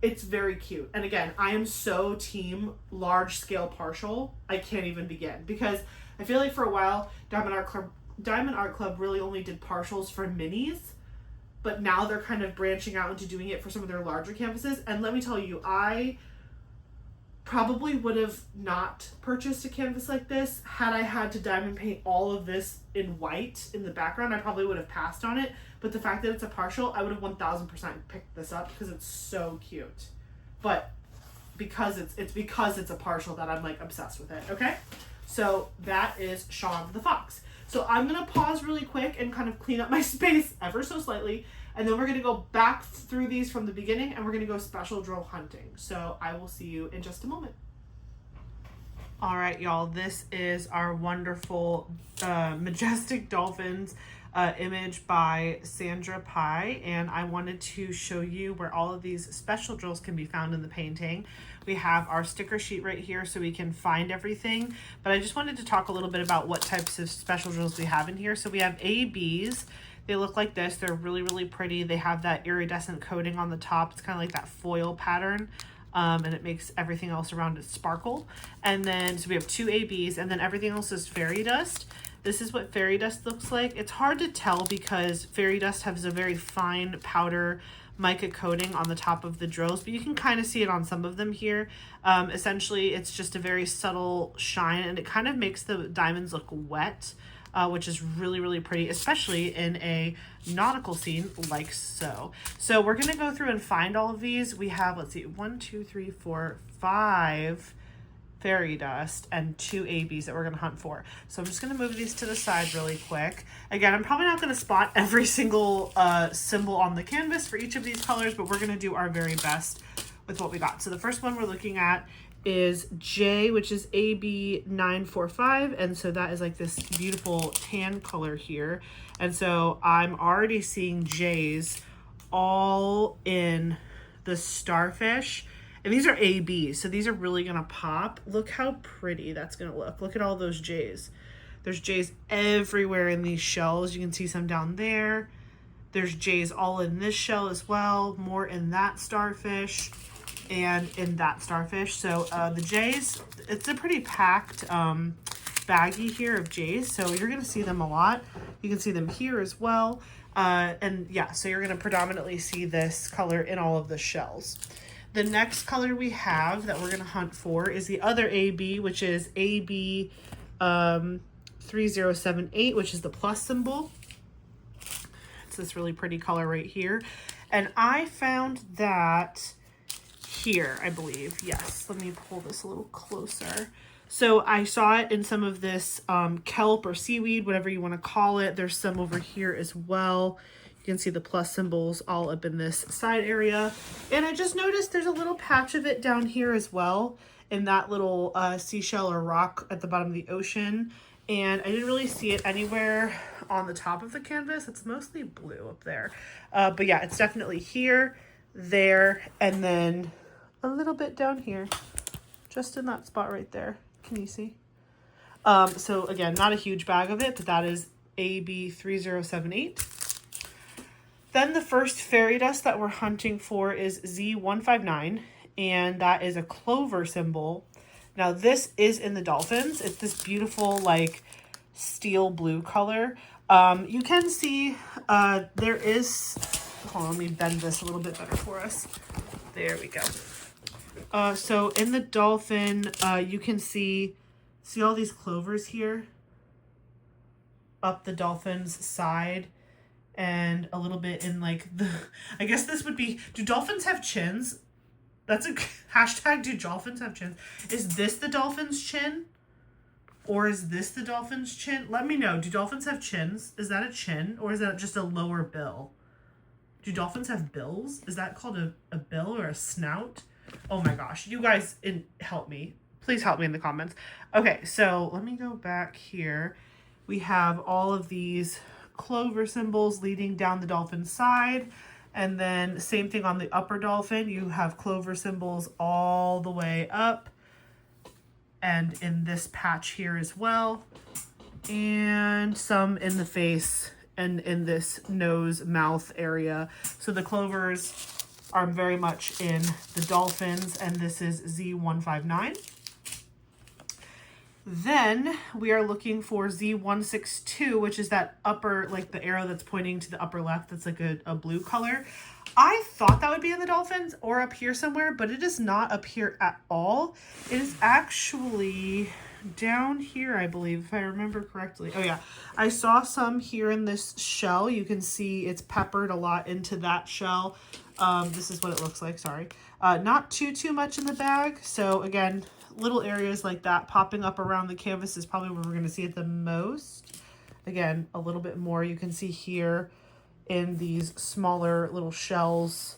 It's very cute. And again, I am so team large scale partial. I can't even begin, because I feel like for a while Diamond Art Club really only did partials for minis, but now they're kind of branching out into doing it for some of their larger canvases. And let me tell you, I probably would have not purchased a canvas like this had I had to diamond paint all of this in white in the background. I probably would have passed on it, but the fact that it's a partial, I would have 1000% picked this up because it's so cute. But because it's a partial that I'm like obsessed with it. Okay, so that is Shawn the Fox. So I'm gonna pause really quick and kind of clean up my space ever so slightly, and then we're gonna go back through these from the beginning, and we're gonna go special drill hunting. So I will see you in just a moment. All right, y'all, this is our wonderful Majestic Dolphins image by Saundra Pie, and I wanted to show you where all of these special drills can be found in the painting. We have our sticker sheet right here so we can find everything, but I just wanted to talk a little bit about what types of special drills we have in here. So we have ABs. They look like this. They're really, really pretty. They have that iridescent coating on the top. It's kind of like that foil pattern. And it makes everything else around it sparkle. And then, so we have 2 ABs, and then everything else is fairy dust. This is what fairy dust looks like. It's hard to tell because fairy dust has a very fine powder mica coating on the top of the drills, but you can kind of see it on some of them here. Essentially, it's just a very subtle shine, and it kind of makes the diamonds look wet, which is really, really pretty, especially in a nautical scene like so. So we're going to go through and find all of these. We have, let's see, 1, 2, 3, 4, 5 fairy dust and 2 ABs that we're going to hunt for. So I'm just going to move these to the side really quick. Again, I'm probably not going to spot every single symbol on the canvas for each of these colors, but we're going to do our very best with what we got. So the first one we're looking at is J, which is AB945, and so that is like this beautiful tan color here. And so I'm already seeing J's all in the starfish, and these are ABs, so these are really gonna pop. Look how pretty that's gonna look. Look at all those J's. There's J's everywhere in these shells. You can see some down there. There's J's all in this shell as well, more in that starfish and in that starfish. So the J's, it's a pretty packed baggie here of J's, so you're gonna see them a lot. You can see them here as well. And yeah, so you're gonna predominantly see this color in all of the shells. The next color we have that we're gonna hunt for is the other AB, which is AB 3078, which is the plus symbol. It's this really pretty color right here. And I found that here, I believe. Yes, let me pull this a little closer. So I saw it in some of this kelp or seaweed, whatever you want to call it. There's some over here as well. You can see the plus symbols all up in this side area. And I just noticed there's a little patch of it down here as well, in that little seashell or rock at the bottom of the ocean. And I didn't really see it anywhere on the top of the canvas. It's mostly blue up there. But yeah, it's definitely here, there, and then a little bit down here, just in that spot right there. Can you see? So again, not a huge bag of it, but that is AB3078. Then the first fairy dust that we're hunting for is Z159, and that is a clover symbol. Now this is in the Dolphins. It's this beautiful like steel blue color. You can see there is, hold on, let me bend this a little bit better for us. There we go. So in the Dolphin, you can see all these clovers here up the Dolphin's side, and a little bit in like the, I guess this would be, do dolphins have chins? That's a hashtag, do dolphins have chins? Is this the dolphin's chin? Or is this the dolphin's chin? Let me know. Do dolphins have chins? Is that a chin? Or is that just a lower bill? Do dolphins have bills? Is that called a bill or a snout? Oh my gosh. You guys help me. Please help me in the comments. Okay, so let me go back here. We have all of these clover symbols leading down the dolphin side. And then same thing on the upper dolphin. You have clover symbols all the way up. And in this patch here as well. And some in the face and in this nose, mouth area. So the clovers are very much in the dolphins, and this is Z159. Then we are looking for Z162, which is that upper, like the arrow that's pointing to the upper left, that's like a blue color. I thought that would be in the dolphins or up here somewhere, but it is not up here at all. It is actually down here, I believe, if I remember correctly. Oh yeah, I saw some here in this shell. You can see it's peppered a lot into that shell. This is what it looks like, sorry. Not too much in the bag. So again, little areas like that popping up around the canvas is probably where we're going to see it the most. Again, a little bit more you can see here in these smaller little shells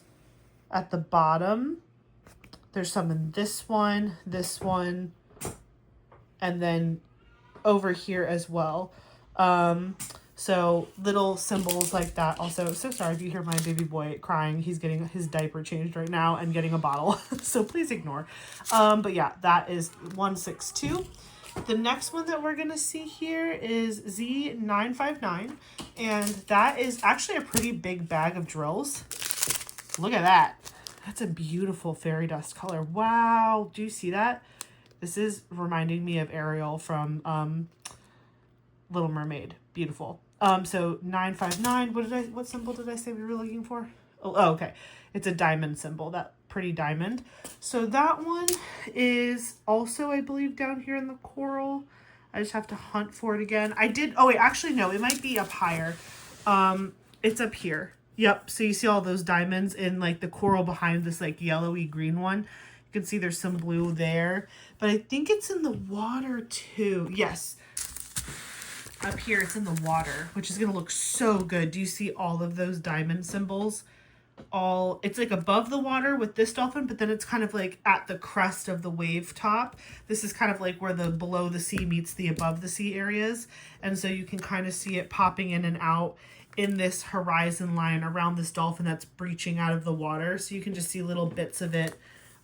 at the bottom. There's some in this one, and then over here as well. So little symbols like that. Also, so sorry if you hear my baby boy crying. He's getting his diaper changed right now and getting a bottle. So please ignore. But yeah, that is 162. The next one that we're going to see here is Z959. And that is actually a pretty big bag of drills. Look at that. That's a beautiful fairy dust color. Wow. Do you see that? This is reminding me of Ariel from Little Mermaid. Beautiful. So 959, what symbol did I say we were looking for? Oh, okay. It's a diamond symbol, that pretty diamond. So that one is also, I believe, down here in the coral. I just have to hunt for it again. Oh wait, actually no, it might be up higher. It's up here. Yep, so you see all those diamonds in like the coral behind this like yellowy green one. You can see there's some blue there, but I think it's in the water too. Yes. Up here, it's in the water, which is going to look so good. Do you see all of those diamond symbols? It's like above the water with this dolphin, but then it's kind of like at the crest of the wave top. This is kind of like where the below the sea meets the above the sea areas. And so you can kind of see it popping in and out in this horizon line around this dolphin that's breaching out of the water. So you can just see little bits of it.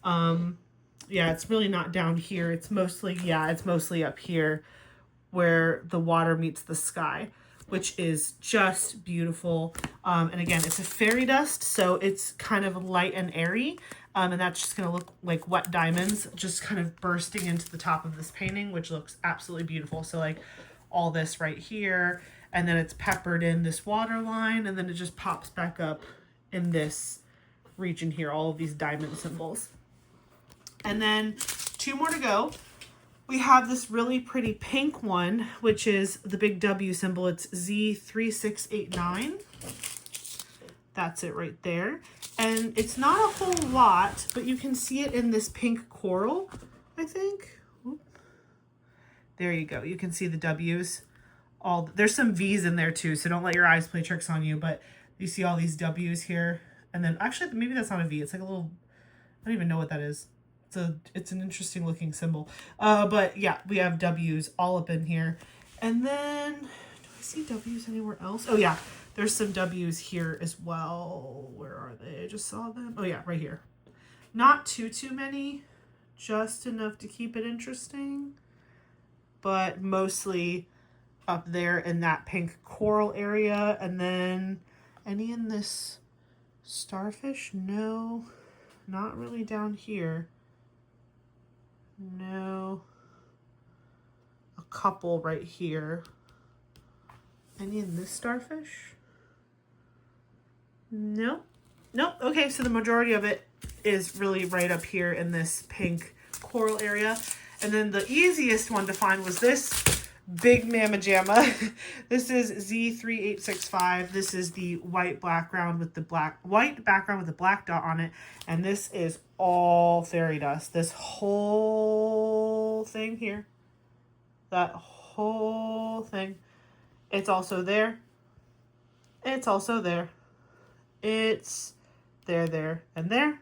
Yeah, it's really not down here. It's mostly up here, where the water meets the sky, which is just beautiful. And again, it's a fairy dust, so it's kind of light and airy. And that's just gonna look like wet diamonds just kind of bursting into the top of this painting, which looks absolutely beautiful. So like all this right here, and then it's peppered in this water line, and then it just pops back up in this region here, all of these diamond symbols. And then 2 more to go. We have this really pretty pink one, which is the big W symbol. It's Z3689. That's it right there. And it's not a whole lot, but you can see it in this pink coral, I think. Oop. There you go. You can see the W's. There's some V's in there too, so don't let your eyes play tricks on you, but you see all these W's here. And then actually, maybe that's not a V. It's like a little, I don't even know what that is. It's an interesting looking symbol. But yeah, we have W's all up in here. And then, do I see W's anywhere else? Oh yeah, there's some W's here as well. Where are they? I just saw them. Oh yeah, right here. Not too many, just enough to keep it interesting, but mostly up there in that pink coral area. And then any in this starfish? No, not really down here. No, a couple right here. Any in this starfish? Nope. Nope. Okay, so the majority of it is really right up here in this pink coral area. And then the easiest one to find was this big mamma jamma. This is Z3865. This is the white background with the white background with the black dot on it. And this is all fairy dust. This whole thing here. That whole thing. It's also there. It's also there. It's there, and there.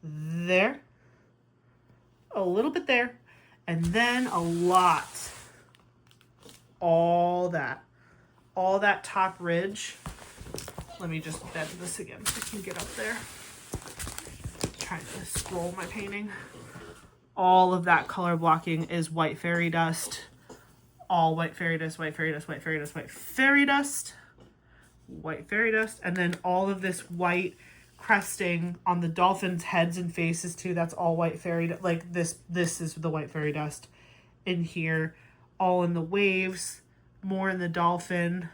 There. A little bit there. And then a lot. All that top ridge. Let me just bend this again so I can get up there. Trying to scroll my painting. All of that color blocking is white fairy dust. All white fairy dust, white fairy dust, white fairy dust, white fairy dust, white fairy dust. And then all of this white cresting on the dolphins' heads and faces too. That's all white fairy dust. Like this is the white fairy dust in here. All in the waves, more in the dolphin.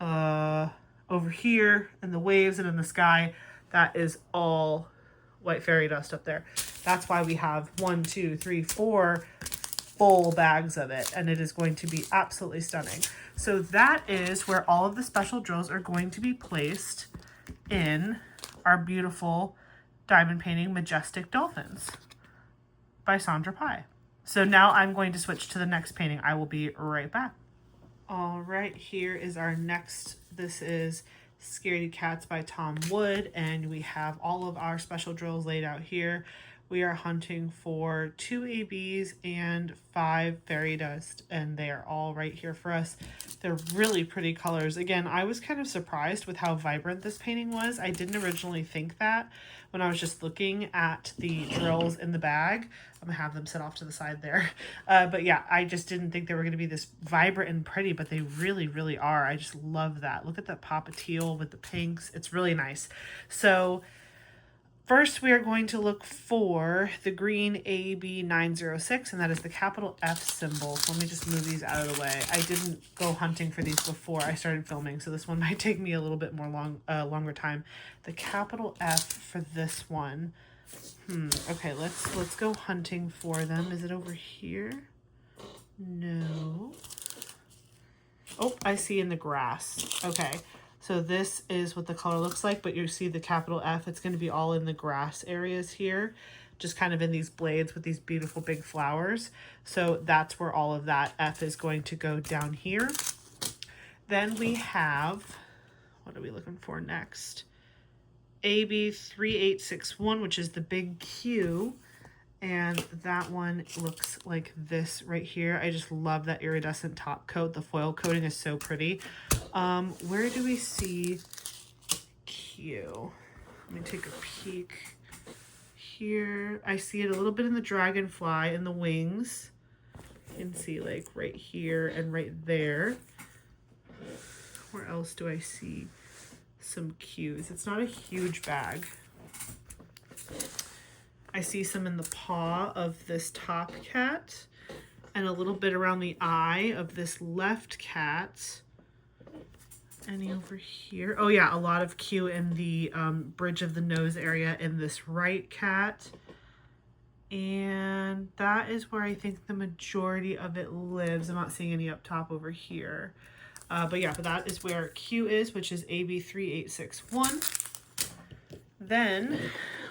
Over here in the waves and in the sky, that is all white fairy dust up there. That's why we have 1, 2, 3, 4 full bags of it, and it is going to be absolutely stunning. So that is where all of the special drills are going to be placed in our beautiful diamond painting Majestic Dolphins by Saundra Pie. So now I'm going to switch to the next painting. I will be right back. All right, here is our next. This is Scaredy Cats by Tom Wood, and we have all of our special drills laid out here. We are hunting for 2 ABs and 5 fairy dust, and they are all right here for us. They're really pretty colors. Again, I was kind of surprised with how vibrant this painting was. I didn't originally think that when I was just looking at the drills in the bag. I'm gonna have them set off to the side there. But yeah, I just didn't think they were gonna be this vibrant and pretty, but they really, really are. I just love that. Look at that pop of teal with the pinks. It's really nice. So first, we are going to look for the green AB906, and that is the capital F symbol. So let me just move these out of the way. I didn't go hunting for these before I started filming, so this one might take me a little bit more longer time. The capital F for this one. Okay, let's go hunting for them. Is it over here? No. Oh, I see in the grass. Okay. So this is what the color looks like, but you see the capital F, it's going to be all in the grass areas here, just kind of in these blades with these beautiful big flowers. So that's where all of that F is going to go down here. Then we have, what are we looking for next? AB3861, which is the big Q. And that one looks like this right here. I just love that iridescent top coat. The foil coating is so pretty. Where do we see Q? Let me take a peek here. I see it a little bit in the dragonfly in the wings. You can see like right here and right there. Where else do I see some Qs? It's not a huge bag. I see some in the paw of this top cat and a little bit around the eye of this left cat. Any over here? Oh yeah, a lot of Q in the bridge of the nose area in this right cat. And that is where I think the majority of it lives. I'm not seeing any up top over here. But yeah, but that is where Q is, which is AB3861. Then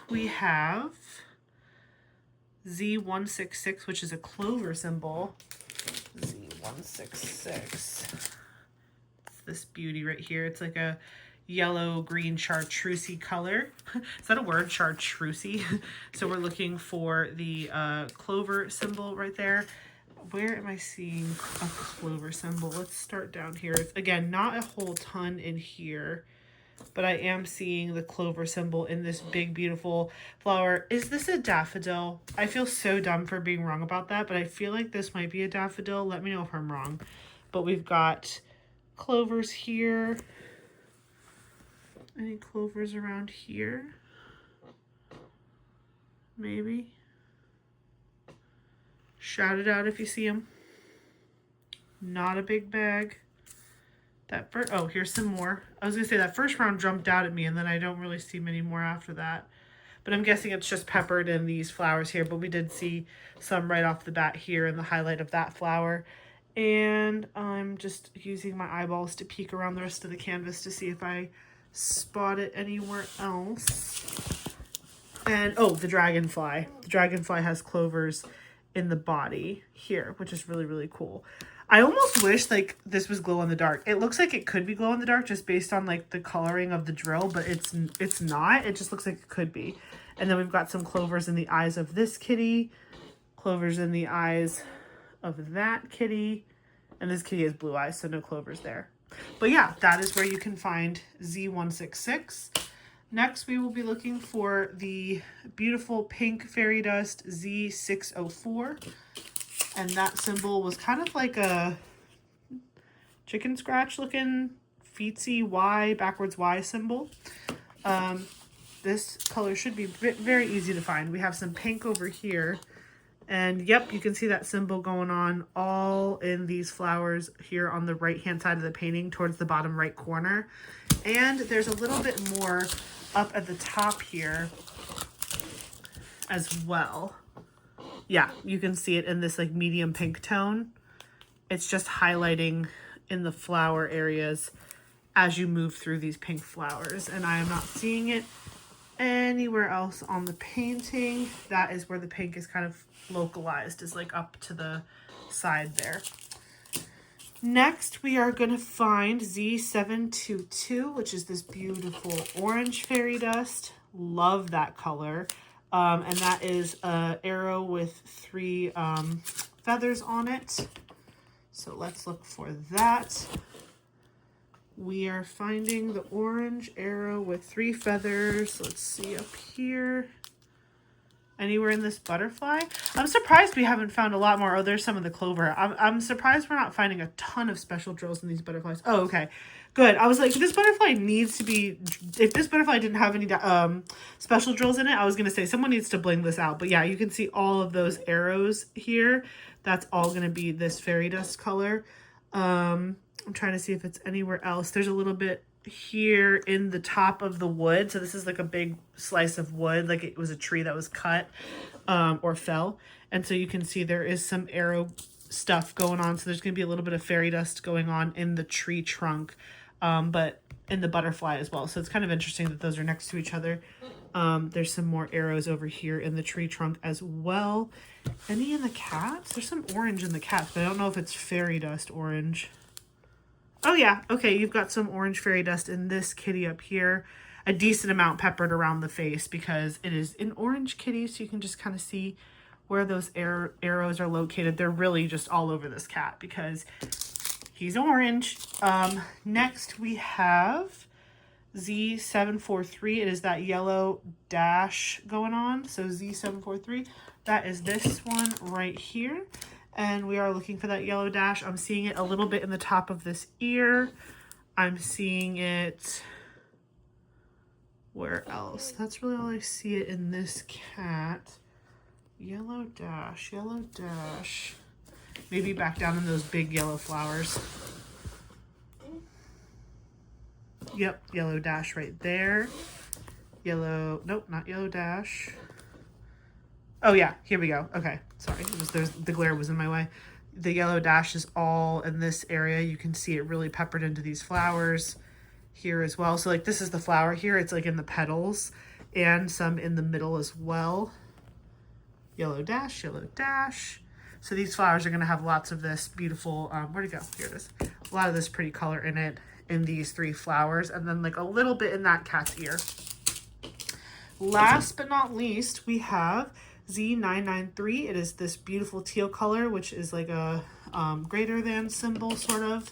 we have Z166, which is a clover symbol. Z166. It's this beauty right here. It's like a yellow-green chartreusey color. Is that a word? Chartreusey. So we're looking for the clover symbol right there. Where am I seeing a clover symbol? Let's start down here. It's, again, not a whole ton in here, but I am seeing the clover symbol in this big, beautiful flower. Is this a daffodil? I feel so dumb for being wrong about that, but I feel like this might be a daffodil. Let me know if I'm wrong. But we've got clovers here. Any clovers around here? Maybe. Shout it out if you see them. Not a big bag. That first, oh, here's some more. I was gonna say that first round jumped out at me, and then I don't really see many more after that. But I'm guessing it's just peppered in these flowers here, but we did see some right off the bat here in the highlight of that flower. And I'm just using my eyeballs to peek around the rest of the canvas to see if I spot it anywhere else. And, oh, the dragonfly. The dragonfly has clovers in the body here, which is really, really cool. I almost wish like this was glow in the dark. It looks like it could be glow in the dark just based on like the coloring of the drill, but it's not. It just looks like it could be. And then we've got some clovers in the eyes of this kitty, clovers in the eyes of that kitty, and this kitty has blue eyes, so no clovers there. But yeah, that is where you can find Z166. Next, we will be looking for the beautiful pink fairy dust Z604. And that symbol was kind of like a chicken scratch looking feetsy Y, backwards Y symbol. This color should be very easy to find. We have some pink over here. And yep, you can see that symbol going on all in these flowers here on the right-hand side of the painting towards the bottom right corner. And there's a little bit more up at the top here as well. Yeah, you can see it in this like medium pink tone. It's just highlighting in the flower areas as you move through these pink flowers. And I am not seeing it anywhere else on the painting. That is where the pink is kind of localized, is like up to the side there. Next, we are going to find Z722, which is this beautiful orange fairy dust. Love that color. And that is an arrow with 3 feathers on it. So let's look for that. We are finding the orange arrow with 3 feathers. Let's see up here. Anywhere in this butterfly? I'm surprised we haven't found a lot more. Oh, there's some of the clover. I'm surprised we're not finding a ton of special drills in these butterflies. Oh, okay. Good. I was like, this butterfly needs to be, if this butterfly didn't have any special drills in it, I was going to say someone needs to bling this out. But yeah, you can see all of those arrows here. That's all going to be this fairy dust color. I'm trying to see if it's anywhere else. There's a little bit here in the top of the wood. So this is like a big slice of wood, like it was a tree that was cut or fell. And so you can see there is some arrow stuff going on. So there's going to be a little bit of fairy dust going on in the tree trunk, but in the butterfly as well. So it's kind of interesting that those are next to each other. There's some more arrows over here in the tree trunk as well. Any in the cats? There's some orange in the cats, but I don't know if it's fairy dust orange. Oh yeah, okay, you've got some orange fairy dust in this kitty up here. A decent amount peppered around the face because it is an orange kitty, so you can just kind of see where those arrows are located. They're really just all over this cat because he's orange. Next we have Z743. It is that yellow dash going on. So Z743, that is this one right here. And we are looking for that yellow dash. I'm seeing it a little bit in the top of this ear. I'm seeing it, where else? That's really all I see it in this cat. Yellow dash, yellow dash. Maybe back down in those big yellow flowers. Yep, yellow dash right there. Yellow, nope, not yellow dash. Oh yeah, here we go. Okay, sorry, the glare was in my way. the yellow dash is all in this area. You can see it really peppered into these flowers here as well. So like this is the flower here. It's like in the petals and some in the middle as well. Yellow dash, yellow dash. So these flowers are going to have lots of this beautiful, where'd it go? Here it is. A lot of this pretty color in it in these 3 flowers. And then like a little bit in that cat's ear. Last but not least, we have Z993. It is this beautiful teal color, which is like a greater than symbol sort of.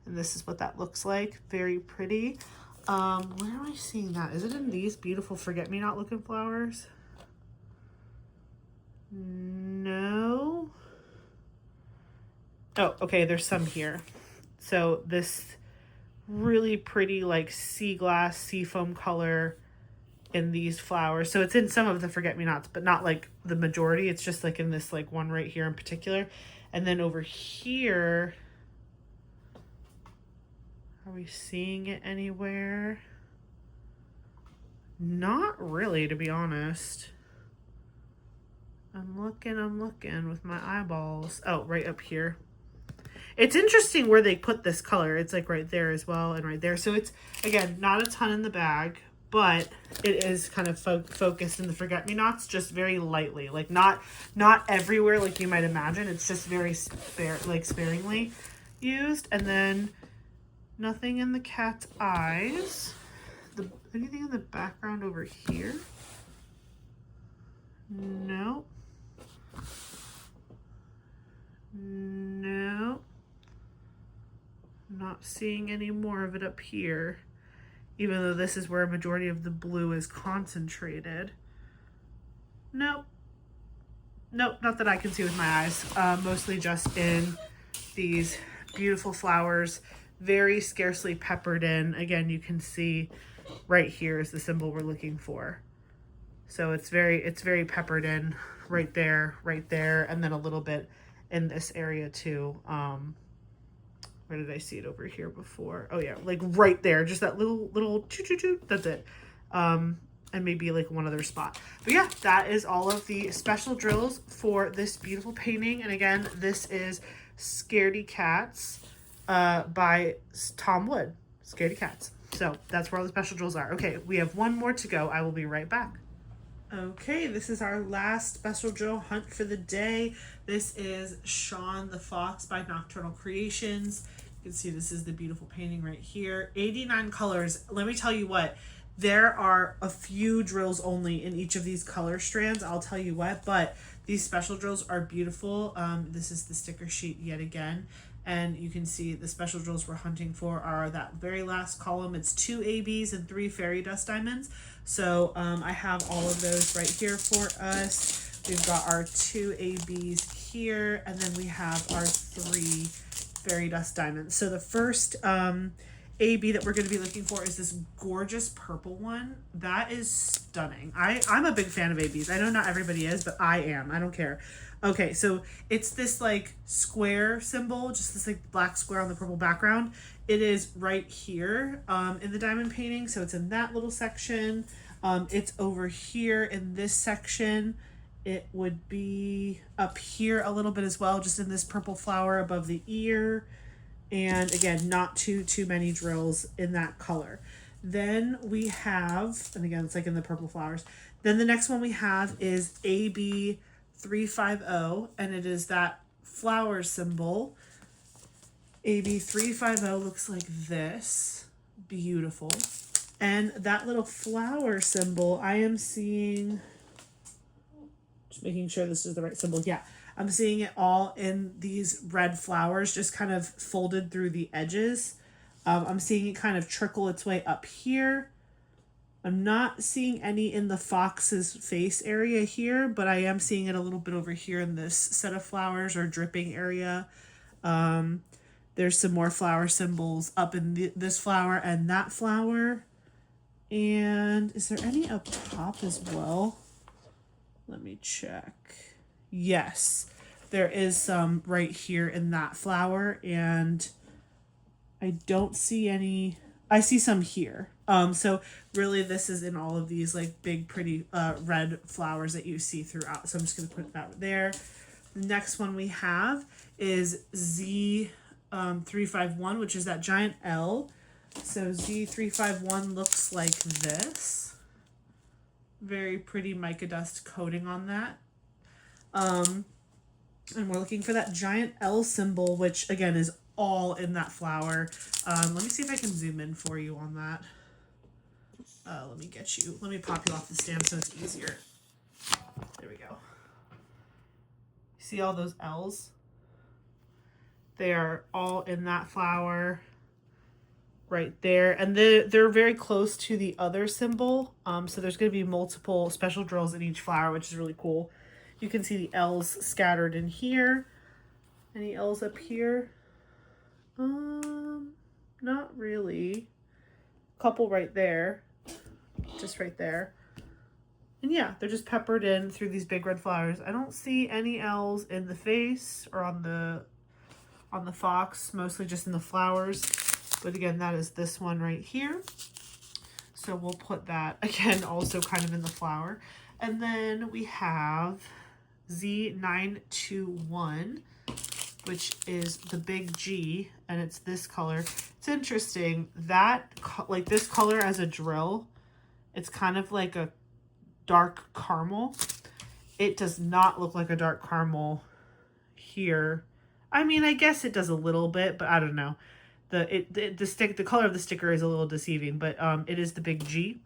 And this is what that looks like. Very pretty. Where am I seeing that? Is it in these beautiful forget-me-not looking flowers? No. Oh, okay, there's some here. So this really pretty like sea glass, sea foam color in these flowers. So it's in some of the forget-me-nots, but not like the majority. It's just like in this like one right here in particular. And then over here, are we seeing it anywhere? Not really, to be honest. I'm looking with my eyeballs. Oh, right up here. It's interesting where they put this color. It's like right there as well and right there. So it's, again, not a ton in the bag, but it is kind of focused in the forget-me-nots just very lightly. Like not everywhere like you might imagine. It's just very sparingly used. And then nothing in the cat's eyes. Anything in the background over here? Nope. Nope. Not seeing any more of it up here, even though this is where a majority of the blue is concentrated. Nope. Nope, not that I can see with my eyes. Mostly just in these beautiful flowers, very scarcely peppered in. Again, you can see right here is the symbol we're looking for. So it's very peppered in right there, and then a little bit in this area too. Where did I see it over here before? Oh yeah, like right there, just that little choo-choo-choo, that's it. And maybe like one other spot. But yeah, that is all of the special drills for this beautiful painting. And again, this is Scaredy Cats by Tom Wood. Scaredy Cats. So that's where all the special drills are. Okay, we have one more to go. I will be right back. Okay, this is our last special drill hunt for the day. This is Shawn the Fox by Nocturnal Creations. You can see this is the beautiful painting right here. 89 colors. Let me tell you what, there are a few drills only in each of these color strands. I'll tell you what, but these special drills are beautiful. This is the sticker sheet yet again. And you can see the special drills we're hunting for are that very last column. It's 2 ABs and 3 fairy dust diamonds. So I have all of those right here for us. We've got our 2 ABs here, and then we have our 3 fairy dust diamonds. So the first AB that we're going to be looking for is this gorgeous purple one. That is stunning. I'm a big fan of ABs. I know not everybody is, but I am. I don't care. Okay, so it's this like square symbol, just this like black square on the purple background. It is right here in the diamond painting, so it's in that little section. It's over here in this section. It would be up here a little bit as well, just in this purple flower above the ear. And again, not too many drills in that color. Then we have, and again, it's like in the purple flowers. Then the next one we have is AB 350, and it is that flower symbol. AB 350 looks like this. Beautiful. And that little flower symbol, I am seeing, just making sure this is the right symbol. Yeah, I'm seeing it all in these red flowers, just kind of folded through the edges. I'm seeing it kind of trickle its way up here. I'm not seeing any in the fox's face area here, but I am seeing it a little bit over here in this set of flowers or dripping area. There's some more flower symbols up in this flower and that flower. And is there any up top as well? Let me check. Yes, there is some right here in that flower, and I don't see any. I see some here. So really this is in all of these like big pretty red flowers that you see throughout. So I'm just going to put that there. The next one we have is Z351, which is that giant L. So Z351 looks like this. Very pretty mica dust coating on that. And we're looking for that giant L symbol, which again is all in that flower. Let me see if I can zoom in for you on that. Let me pop you off the stand so it's easier. There we go. See all those L's? They are all in that flower right there. And they're very close to the other symbol. So there's going to be multiple special drills in each flower, which is really cool. You can see the L's scattered in here. Any L's up here? Not really. Couple right there. Just right there. And yeah, they're just peppered in through these big red flowers. I don't see any L's in the face or on the fox, mostly just in the flowers. But again, that is this one right here. So we'll put that again also kind of in the flower. And then we have Z921, which is the big G, and it's this color. It's interesting that like this color as a drill, it's kind of like a dark caramel. It does not look like a dark caramel here. I mean, I guess it does a little bit, but I don't know. The color of the sticker is a little deceiving, but it is the big G.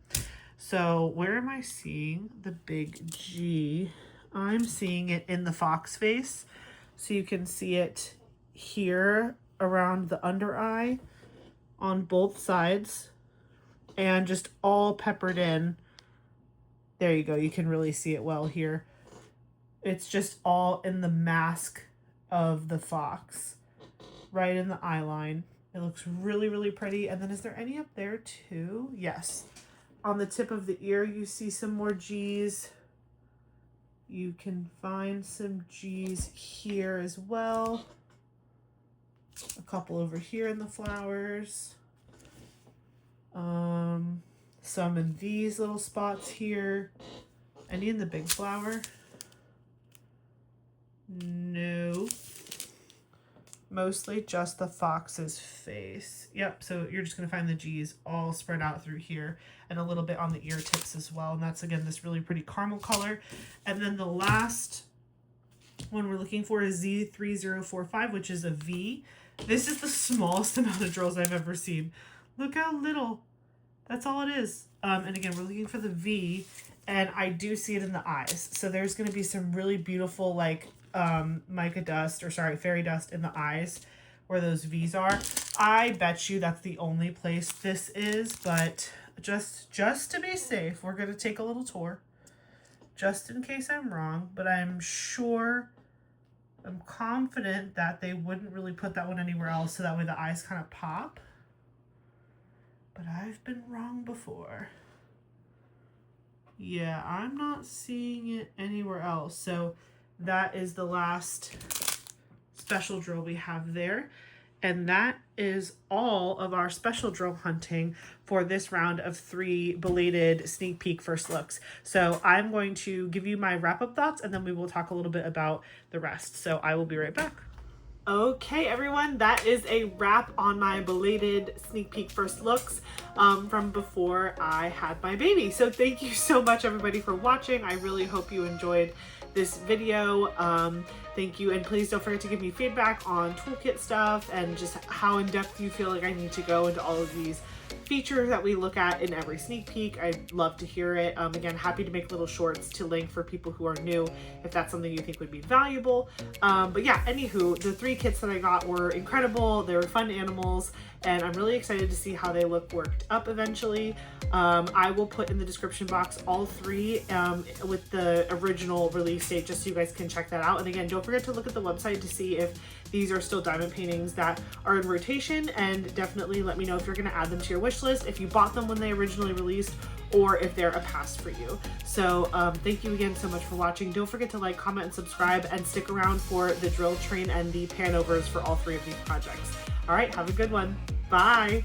So where am I seeing the big G? I'm seeing it in the fox face. So you can see it here around the under eye on both sides and just all peppered in. There you go. You can really see it well here. It's just all in the mask of the fox, right in the eye line. It looks really, really pretty. And then is there any up there too? Yes. On the tip of the ear, you see some more G's. You can find some G's here as well. A couple over here in the flowers. Some in these little spots here. Any in the big flower? No. Mostly just the fox's face. Yep, so you're just going to find the G's all spread out through here and a little bit on the ear tips as well. And that's, again, this really pretty caramel color. And then the last one we're looking for is Z3045, which is a V. This is the smallest amount of drills I've ever seen. Look how little. That's all it is. And again, we're looking for the V, and I do see it in the eyes. So there's going to be some really beautiful, like, mica dust, or sorry, fairy dust in the eyes where those V's are. I bet you that's the only place this is, but just to be safe, we're going to take a little tour just in case I'm wrong, but I'm confident that they wouldn't really put that one anywhere else so that way the eyes kind of pop. But I've been wrong before. Yeah, I'm not seeing it anywhere else. So that is the last special drill we have there. And that is all of our special drill hunting for this round of 3 belated sneak peek first looks. So I'm going to give you my wrap-up thoughts, and then we will talk a little bit about the rest. So I will be right back. Okay, everyone, that is a wrap on my belated sneak peek first looks from before I had my baby. So thank you so much, everybody, for watching. I really hope you enjoyed this video. Thank you, and please don't forget to give me feedback on toolkit stuff and just how in depth you feel like I need to go into all of these features that we look at in every sneak peek. I'd love to hear it. Again, happy to make little shorts to link for people who are new if that's something you think would be valuable. But yeah, anywho, the 3 kits that I got were incredible. They were fun animals, and I'm really excited to see how they look worked up eventually. I will put in the description box all 3 with the original release date just so you guys can check that out. And again, don't forget to look at the website to see if these are still diamond paintings that are in rotation, and definitely let me know if you're going to add them to your wish list, if you bought them when they originally released, or if they're a pass for you. So thank you again so much for watching. Don't forget to like, comment, and subscribe, and stick around for the drill train and the pan overs for all 3 of these projects. All right, have a good one. Bye.